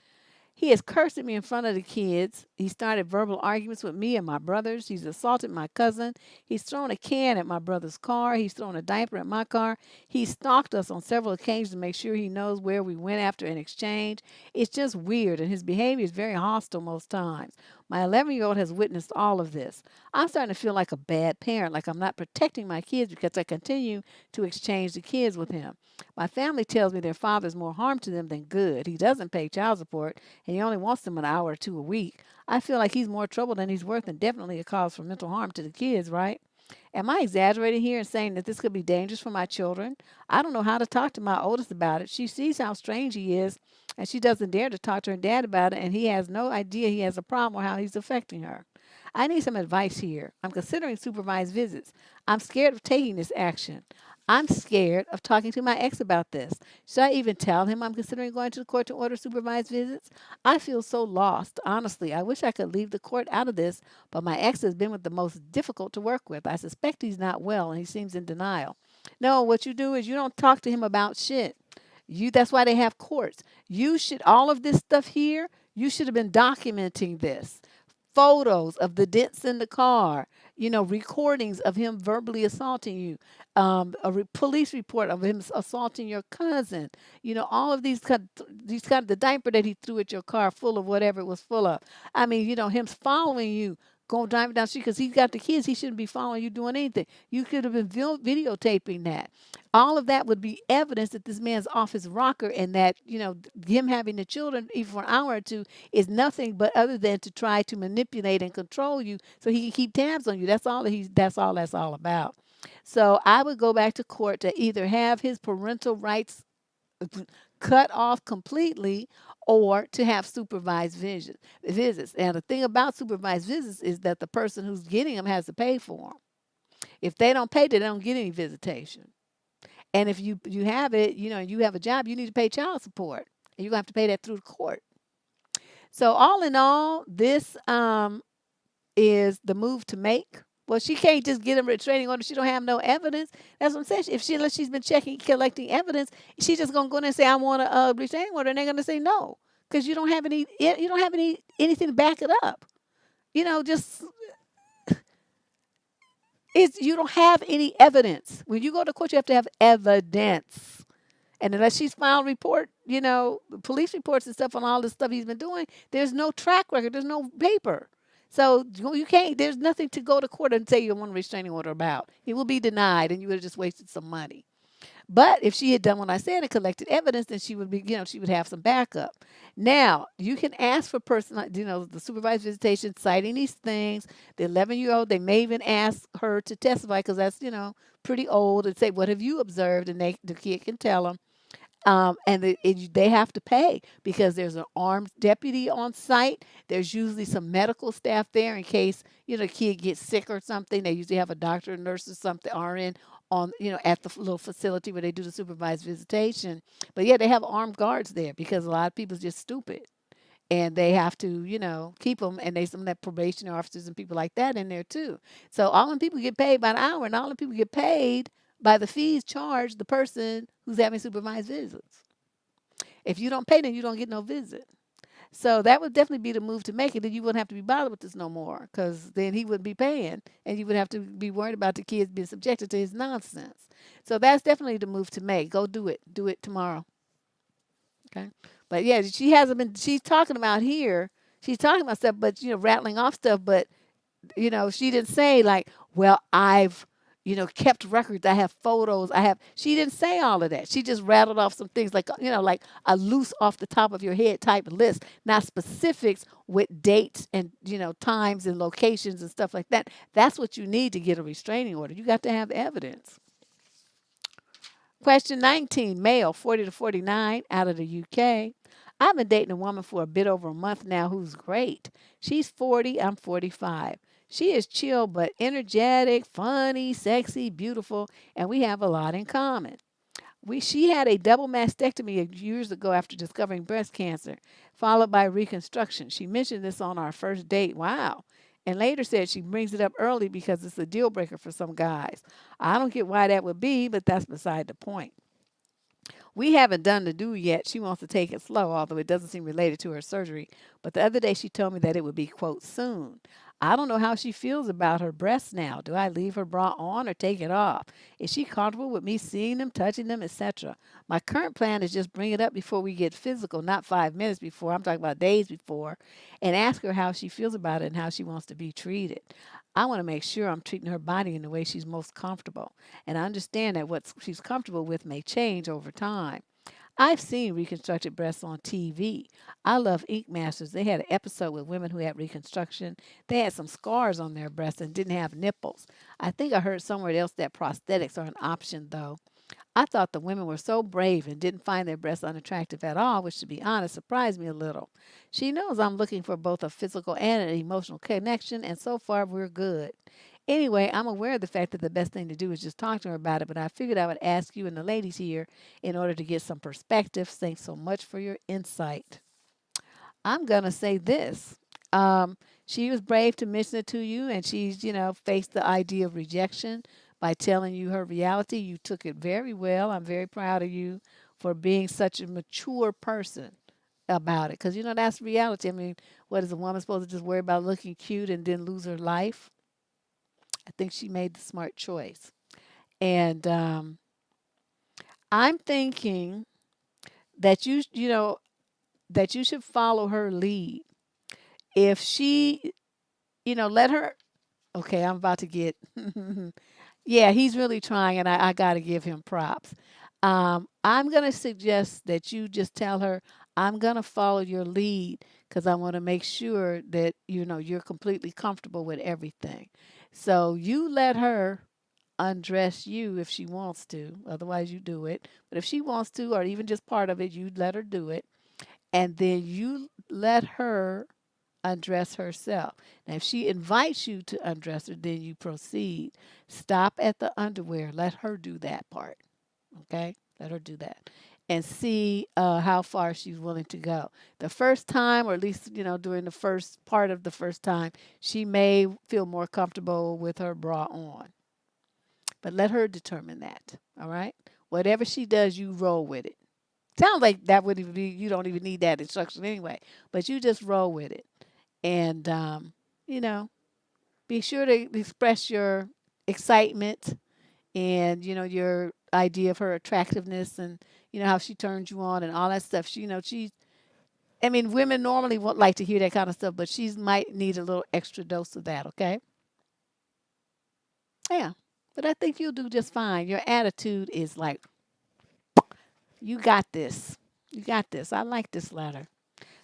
He has cursed at me in front of the kids. He started verbal arguments with me and my brothers. He's assaulted my cousin. He's thrown a can at my brother's car. He's thrown a diaper at my car. He stalked us on several occasions to make sure he knows where we went after an exchange. It's just weird, and his behavior is very hostile most times. My 11-year-old has witnessed all of this. I'm starting to feel like a bad parent, like I'm not protecting my kids because I continue to exchange the kids with him. My family tells me their father is more harm to them than good. He doesn't pay child support, and he only wants them an hour or two a week. I feel like he's more trouble than he's worth and definitely a cause for mental harm to the kids, right? Am I exaggerating here and saying that this could be dangerous for my children? I don't know how to talk to my oldest about it. She sees how strange he is, and she doesn't dare to talk to her dad about it, and he has no idea he has a problem or how he's affecting her. I need some advice here. I'm considering supervised visits. I'm scared of taking this action. I'm scared of talking to my ex about this. Should I even tell him I'm considering going to the court to order supervised visits? I feel so lost. Honestly, I wish I could leave the court out of this, but my ex has been with the most difficult to work with. I suspect he's not well and he seems in denial. No, what you do is you don't talk to him about shit. That's why they have courts. You should all of this stuff here, You should have been documenting this. Photos of the dents in the car, recordings of him verbally assaulting you, police report of him assaulting your cousin, all of these kind of the diaper that he threw at your car full of whatever it was full of. I mean, him following you, going driving down the street because he's got the kids. He shouldn't be following you doing anything. You could have been videotaping that. All of that would be evidence that this man's off his rocker and that, him having the children even for an hour or two is nothing but other than to try to manipulate and control you so he can keep tabs on you. That's all about. So I would go back to court to either have his parental rights cut off completely or to have supervised visits. And the thing about supervised visits is that the person who's getting them has to pay for them. If they don't pay, they don't get any visitation. And if you have it, you have a job, you need to pay child support. And you're going to have to pay that through the court. So all in all, this is the move to make. Well, she can't just get a restraining order. She don't have no evidence. That's what I'm saying. Unless she's been collecting evidence, she's just gonna go in and say, "I want a restraining order," and they're gonna say no because you don't have anything to back it up. Just you don't have any evidence. When you go to court, you have to have evidence. And unless she's filed police reports and stuff on all the stuff he's been doing, there's no track record. There's no paper. So you can't, there's nothing to go to court and say you want a restraining order about. He will be denied and you would have just wasted some money. But if she had done what I said and collected evidence, then she would be, she would have some backup. Now, you can ask for the supervised visitation, citing these things. The 11-year-old, they may even ask her to testify because that's, pretty old and say, what have you observed? And the kid can tell them. And they have to pay because there's an armed deputy on site. There's usually some medical staff there in case, the kid gets sick or something. They usually have a doctor, a nurse or something RN on, at the little facility where they do the supervised visitation. But yeah, they have armed guards there because a lot of people's just stupid. And they have to, keep them. And they some of that probation officers and people like that in there too. So all them people get paid by the hour and all the people get paid by the fees charged the person who's having supervised visits. If you don't pay, then you don't get no visit. So that would definitely be the move to make it. Then you wouldn't have to be bothered with this no more because then he wouldn't be paying and you would have to be worried about the kids being subjected to his nonsense. So that's definitely the move to make. Go do it. Do it tomorrow. Okay. But yeah, she's talking about stuff, but, rattling off stuff, but, she didn't say like, well, I've kept records. I have photos. She didn't say all of that. She just rattled off some things like, like a loose off the top of your head type of list, not specifics with dates and, times and locations and stuff like that. That's what you need to get a restraining order. You got to have evidence. Question 19, male, 40 to 49, out of the UK. I've been dating a woman for a bit over a month now who's great. She's 40, I'm 45. She is chill but energetic, funny, sexy, beautiful, and we have a lot in common. She had a double mastectomy years ago after discovering breast cancer, followed by reconstruction. She mentioned this on our first date. Wow. And later said she brings it up early because it's a deal breaker for some guys. I don't get why that would be, but that's beside the point. We haven't done the do yet. She wants to take it slow, although it doesn't seem related to her surgery. But the other day she told me that it would be, quote, soon. I don't know how she feels about her breasts now. Do I leave her bra on or take it off? Is she comfortable with me seeing them, touching them, etc.? My current plan is just bring it up before we get physical, not 5 minutes before. I'm talking about days before, and ask her how she feels about it and how she wants to be treated. I want to make sure I'm treating her body in the way she's most comfortable. And I understand that what she's comfortable with may change over time. I've seen reconstructed breasts on TV. I love Ink Masters. They had an episode with women who had reconstruction. They had some scars on their breasts and didn't have nipples. I think I heard somewhere else that prosthetics are an option, though. I thought the women were so brave and didn't find their breasts unattractive at all, which, to be honest, surprised me a little. She knows I'm looking for both a physical and an emotional connection, and so far we're good. Anyway, I'm aware of the fact that the best thing to do is just talk to her about it, but I figured I would ask you and the ladies here in order to get some perspective. Thanks so much for your insight. I'm going to say this. She was brave to mention it to you, and she's, faced the idea of rejection by telling you her reality. You took it very well. I'm very proud of you for being such a mature person. about it, because that's reality. I mean, what is a woman supposed to just worry about looking cute and then lose her life? I think she made the smart choice. And I'm thinking that that you should follow her lead. If she, let her. Okay, I'm about to get. Yeah, he's really trying, and I got to give him props. I'm going to suggest that you just tell her, I'm going to follow your lead because I want to make sure that, you're completely comfortable with everything. So you let her undress you if she wants to. Otherwise, you do it. But if she wants to, or even just part of it, you let her do it. And then you let her undress herself. Now, if she invites you to undress her, then you proceed. Stop at the underwear. Let her do that part. Okay? Let her do that. And see how far she's willing to go. The first time, or at least, during the first part of the first time, she may feel more comfortable with her bra on. But let her determine that. All right? Whatever she does, you roll with it. Sounds like that would even be, you don't even need that instruction anyway. But you just roll with it. And, you know, be sure to express your excitement and, your idea of her attractiveness and, how she turns you on and all that stuff. I mean, women normally won't like to hear that kind of stuff, but she might need a little extra dose of that, okay? Yeah. But I think you'll do just fine. Your attitude is like, you got this. You got this. I like this letter.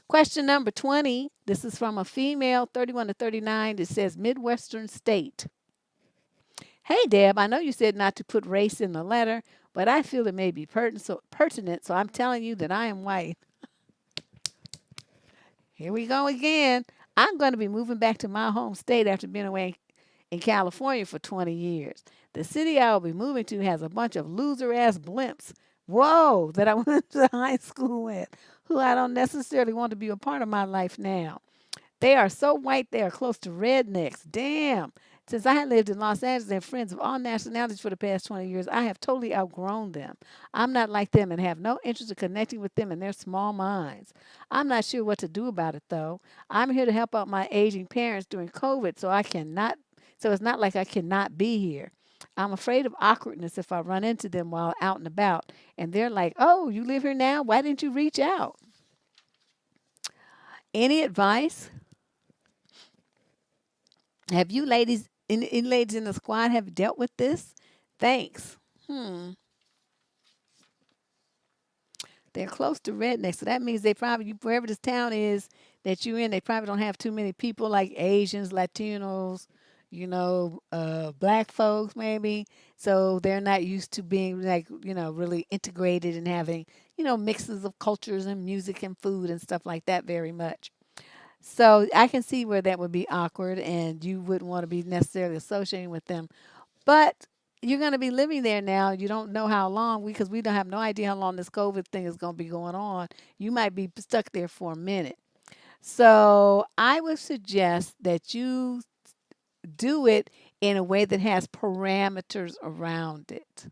Question number 20. This is from a female, 31 to 39. It says Midwestern state. Hey, Deb, I know you said not to put race in the letter, but I feel it may be pertinent, so I'm telling you that I am white. Here we go again. I'm going to be moving back to my home state after being away in California for 20 years. The city I will be moving to has a bunch of loser ass blimps. Whoa, that I went to high school with, who I don't necessarily want to be a part of my life now. They are so white they are close to rednecks. Damn. Since I had lived in Los Angeles and friends of all nationalities for the past 20 years, I have totally outgrown them. I'm not like them and have no interest in connecting with them in their small minds. I'm not sure what to do about it though. I'm here to help out my aging parents during COVID, so it's not like I cannot be here. I'm afraid of awkwardness if I run into them while out and about and they're like, "Oh, you live here now? Why didn't you reach out?" Any advice? Have you ladies in ladies in the squad have dealt with this? Thanks. Hmm. They're close to rednecks, so that means they probably wherever this town is that you're in, they probably don't have too many people like Asians, Latinos, black folks maybe. So they're not used to being like, really integrated and having, mixes of cultures and music and food and stuff like that very much. So I can see where that would be awkward and you wouldn't want to be necessarily associating with them. But you're going to be living there now. You don't know how long because we don't have no idea how long this COVID thing is going to be going on. You might be stuck there for a minute. So I would suggest that you do it in a way that has parameters around it.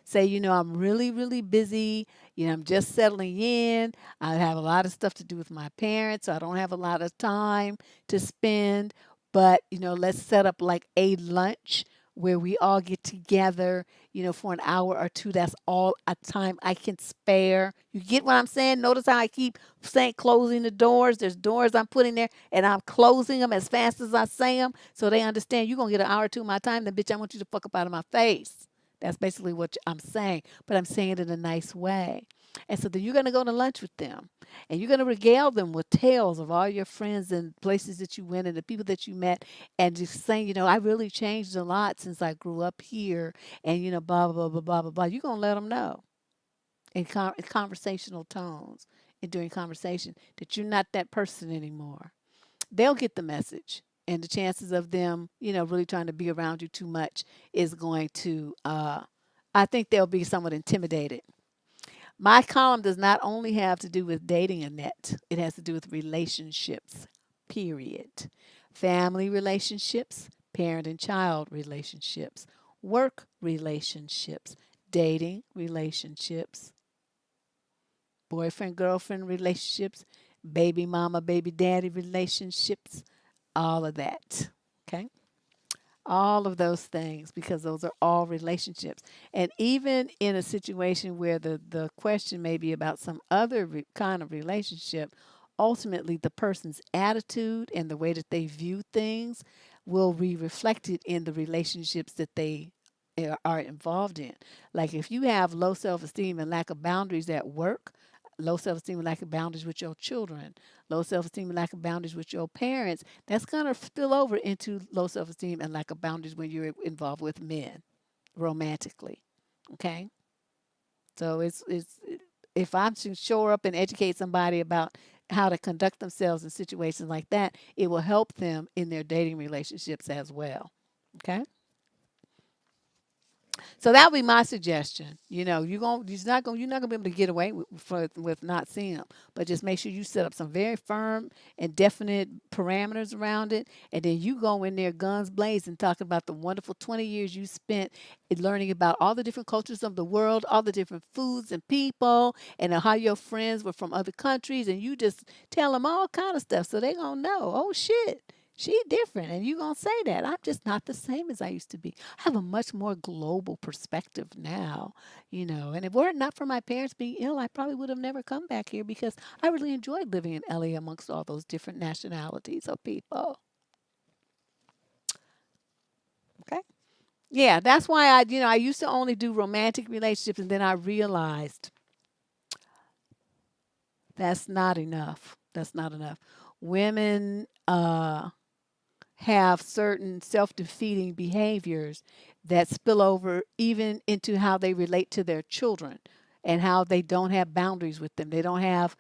Say, I'm really, really busy. I'm just settling in. I have a lot of stuff to do with my parents. So I don't have a lot of time to spend. But, let's set up like a lunch where we all get together, for an hour or two. That's all a time I can spare. You get what I'm saying? Notice how I keep saying closing the doors. There's doors I'm putting there, and I'm closing them as fast as I say them so they understand you're going to get an hour or two of my time. Then, bitch, I want you to fuck up out of my face. That's basically what I'm saying, but I'm saying it in a nice way. And so then you're going to go to lunch with them and you're going to regale them with tales of all your friends and places that you went and the people that you met and just saying, I really changed a lot since I grew up here and, blah, blah, blah, blah, blah, blah. You're going to let them know in conversational tones and during conversation that you're not that person anymore. They'll get the message. And the chances of them, really trying to be around you too much is going to, I think they'll be somewhat intimidated. My column does not only have to do with dating, Annette, it has to do with relationships, period. Family relationships, parent and child relationships, work relationships, dating relationships, boyfriend girlfriend relationships, baby mama, baby daddy relationships, all of that. Okay. All of those things, because those are all relationships. And even in a situation where the question may be about some other kind of relationship, ultimately the person's attitude and the way that they view things will be reflected in the relationships that they are involved in. Like if you have low self-esteem and lack of boundaries at work, low self-esteem and lack of boundaries with your children, low self-esteem and lack of boundaries with your parents, that's going to spill over into low self-esteem and lack of boundaries when you're involved with men romantically. Okay? So it's if I'm to show up and educate somebody about how to conduct themselves in situations like that, it will help them in their dating relationships as well. Okay? So that would be my suggestion. You're not gonna be able to get away with not seeing them, but just make sure you set up some very firm and definite parameters around it, and then you go in there guns blazing, talking about the wonderful 20 years you spent in learning about all the different cultures of the world, all the different foods and people, and how your friends were from other countries, and you just tell them all kind of stuff, so they gonna know. Oh shit. She different, and you gonna say that I'm just not the same as I used to be. I have a much more global perspective now, And if it were not for my parents being ill, I probably would have never come back here because I really enjoyed living in LA amongst all those different nationalities of people. Okay. Yeah, that's why I used to only do romantic relationships, and then I realized that's not enough. That's not enough. Women, have certain self-defeating behaviors that spill over even into how they relate to their children and how they don't have boundaries with them. They don't have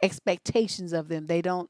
expectations of them. They don't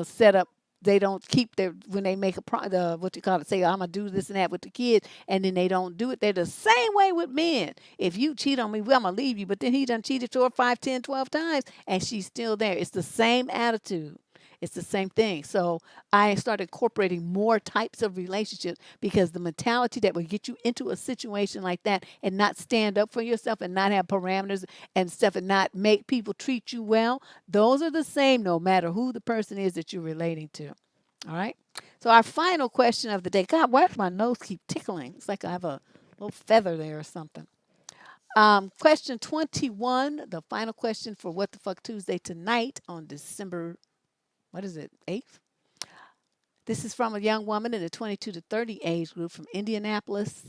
set up, they don't keep their, when they make what you call it, say I'm gonna do this and that with the kids, and then they don't do it. They're the same way with men. If you cheat on me, well, I'm gonna leave you, but then he done cheated to her 5, 10, 12 times and she's still there. It's the same attitude. It's the same thing. So I started incorporating more types of relationships because the mentality that would get you into a situation like that and not stand up for yourself and not have parameters and stuff and not make people treat you well, those are the same no matter who the person is that you're relating to. All right. So our final question of the day. God, why does my nose keep tickling? It's like I have a little feather there or something. Question 21, the final question for What the Fuck Tuesday tonight on December, what is it, 8th? This is from a young woman in the 22 to 30 age group from Indianapolis.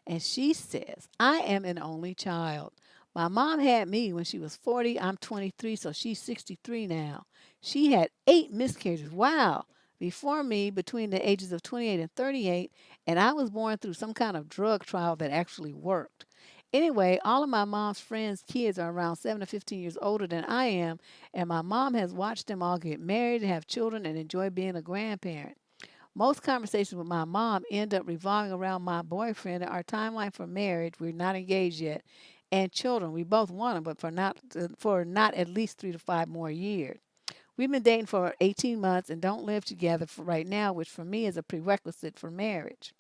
And she says, I am an only child. My mom had me when she was 40. I'm 23, so she's 63 now. She had 8 miscarriages. Wow. Before me, between the ages of 28 and 38, and I was born through some kind of drug trial that actually worked. Anyway, all of my mom's friends' kids are around 7 to 15 years older than I am, and my mom has watched them all get married, have children, and enjoy being a grandparent. Most conversations with my mom end up revolving around my boyfriend, our timeline for marriage, we're not engaged yet, and children. We both want them, but for not at least 3 to 5 more years. We've been dating for 18 months and don't live together for right now, which for me is a prerequisite for marriage.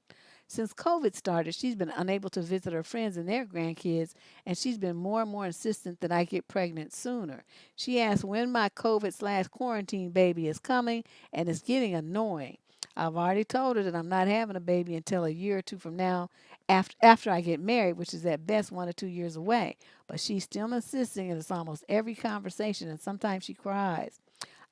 Since COVID started, she's been unable to visit her friends and their grandkids, and she's been more and more insistent that I get pregnant sooner. She asks when my COVID/quarantine baby is coming, and it's getting annoying. I've already told her that I'm not having a baby until a year or two from now, after I get married, which is at best 1 to 2 years away. But she's still insisting, and it's almost every conversation, and sometimes she cries.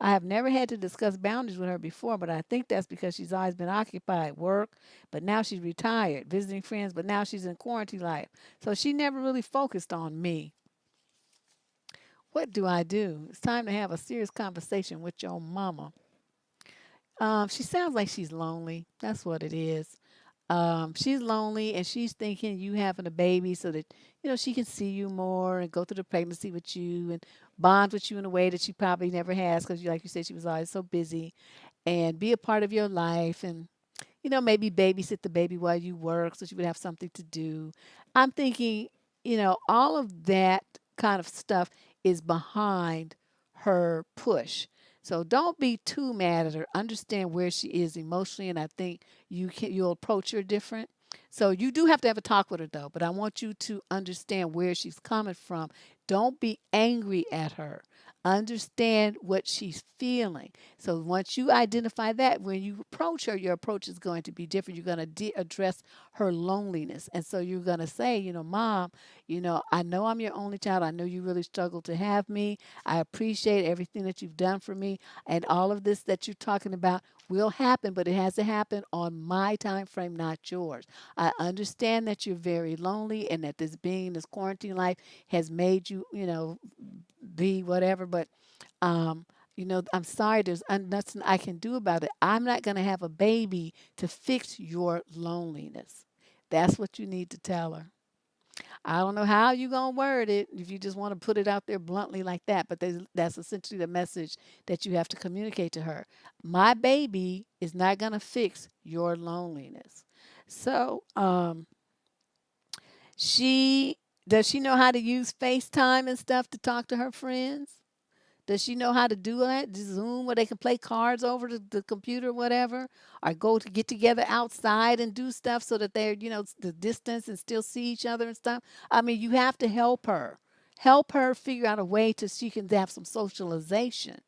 I have never had to discuss boundaries with her before, but I think that's because she's always been occupied, work, but now she's retired, visiting friends, but now she's in quarantine life. So she never really focused on me. What do I do? It's time to have a serious conversation with your mama. She sounds like she's lonely. That's what it is. She's lonely and she's thinking you having a baby so that she can see you more and go through the pregnancy with you and bond with you in a way that she probably never has because, like you said, she was always so busy and be a part of your life and maybe babysit the baby while you work so she would have something to do. I'm thinking, all of that kind of stuff is behind her push. So don't be too mad at her. Understand where she is emotionally, and I think you'll approach her different. So you do have to have a talk with her though, but I want you to understand where she's coming from. Don't be angry at her. Understand what she's feeling. So once you identify that, when you approach her, your approach is going to be different. You're going to address her loneliness. And so you're going to say, Mom, I know I'm your only child. I know you really struggle to have me. I appreciate everything that you've done for me. And all of this that you're talking about will happen, but it has to happen on my time frame, not yours. I understand that you're very lonely and that this quarantine life has made you, be whatever, but I'm sorry, there's nothing I can do about it. I'm not going to have a baby to fix your loneliness. That's what you need to tell her. I don't know how you're going to word it if you just want to put it out there bluntly like that, but that's essentially the message that you have to communicate to her. My baby is not going to fix your loneliness. So, she does she know how to use FaceTime and stuff to talk to her friends? Does she know how to do that? Zoom where they can play cards over the computer, whatever, or go to get together outside and do stuff so that they're, the distance and still see each other and stuff. I mean, you have to help her. Help her figure out a way to she can have some socialization.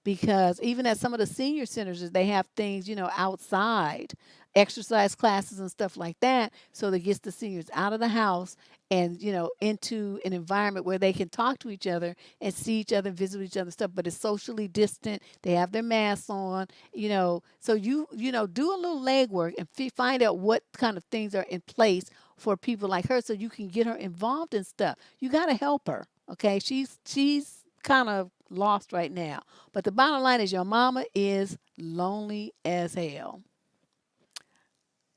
Because even at some of the senior centers, they have things, outside, exercise classes and stuff like that, so that gets the seniors out of the house and into an environment where they can talk to each other and see each other, visit each other and stuff, but it's socially distant. They have their masks on, so do a little legwork and find out what kind of things are in place for people like her so you can get her involved in stuff. You got to help her. Okay, she's kind of lost right now, but the bottom line is your mama is lonely as hell.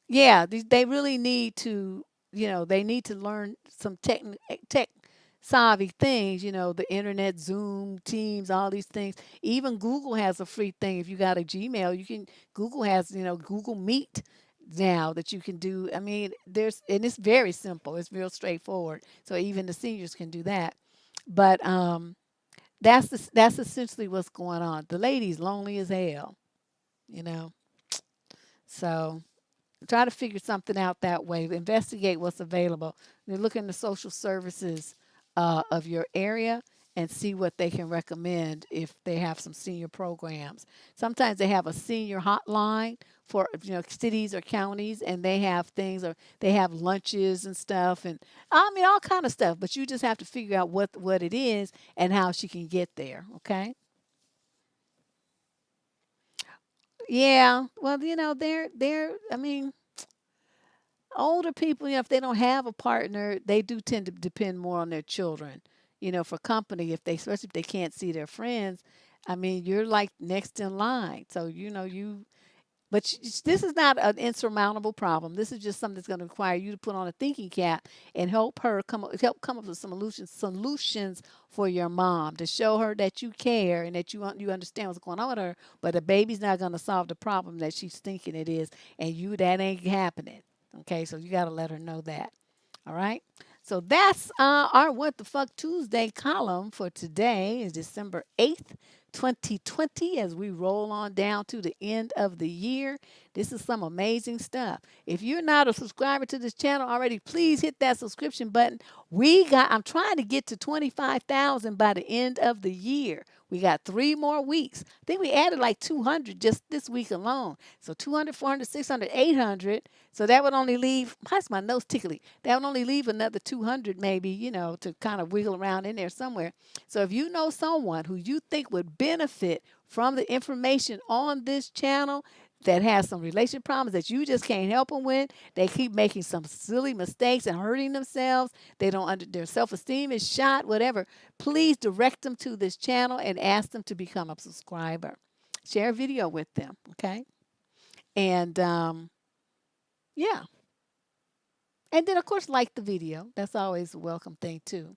Yeah, they really need to, they need to learn some tech savvy things, the internet, Zoom, Teams, all these things. Even Google has a free thing. If you got a Gmail, Google has, Google Meet now that you can do. I mean, and it's very simple. It's real straightforward. So even the seniors can do that. But that's essentially what's going on. The lady's lonely as hell, you know. So try to figure something out that way. Investigate what's available. You look in the social services of your area and see what they can recommend if they have some senior programs. Sometimes they have a senior hotline for cities or counties, and they have things, or they have lunches and stuff, and I mean all kind of stuff. But you just have to figure out what it is and how she can get there. Okay. Yeah. Well, they're. I mean, older people, if they don't have a partner, they do tend to depend more on their children, for company. Especially if they can't see their friends, I mean, you're like next in line. So, but this is not an insurmountable problem. This is just something that's going to require you to put on a thinking cap and help come up with some solutions for your mom to show her that you care and that you understand what's going on with her. But the baby's not going to solve the problem that she's thinking it is, and that ain't happening. Okay, so you got to let her know that. All right. So that's our What the Fuck Tuesday column for today is December 8th, 2020, as we roll on down to the end of the year. This is some amazing stuff. If you're not a subscriber to this channel already, please hit that subscription button. I'm trying to get to 25,000 by the end of the year. We got 3 more weeks. I think we added like 200 just this week alone. So 200, 400, 600, 800. So that would only leave, why's my nose tickly? That would only leave another 200 maybe, to kind of wiggle around in there somewhere. So if you know someone who you think would benefit from the information on this channel that has some relationship problems that you just can't help them with, they keep making some silly mistakes and hurting themselves, their self-esteem is shot, whatever, please direct them to this channel and ask them to become a subscriber. Share a video with them, okay? And yeah. And then, of course, like the video. That's always a welcome thing, too.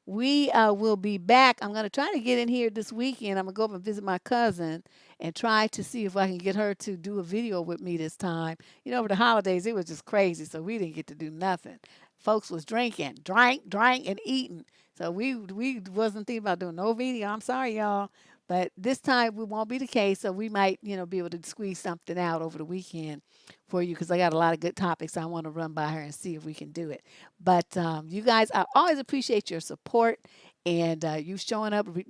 We will be back. I'm going to try to get in here this weekend. I'm going to go up and visit my cousin and try to see if I can get her to do a video with me this time. Over the holidays, it was just crazy, so we didn't get to do nothing. Folks was drank, and eating. So we wasn't thinking about doing no video. I'm sorry, y'all. But this time, it won't be the case, so we might, be able to squeeze something out over the weekend for you because I got a lot of good topics I want to run by her and see if we can do it. But you guys, I always appreciate your support. And you showing up, we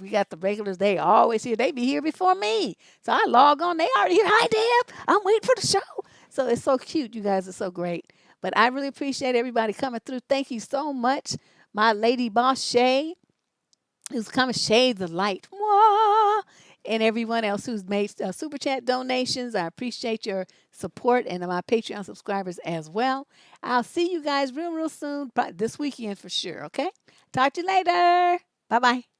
got the regulars. They always here. They be here before me. So I log on. They already here. Hi, Deb. I'm waiting for the show. So it's so cute. You guys are so great. But I really appreciate everybody coming through. Thank you so much. My lady boss, Shay, who's coming, shade the light. Mwah! And everyone else who's made super chat donations. I appreciate your support and my Patreon subscribers as well. I'll see you guys real soon, this weekend for sure, okay? Talk to you later. Bye-bye.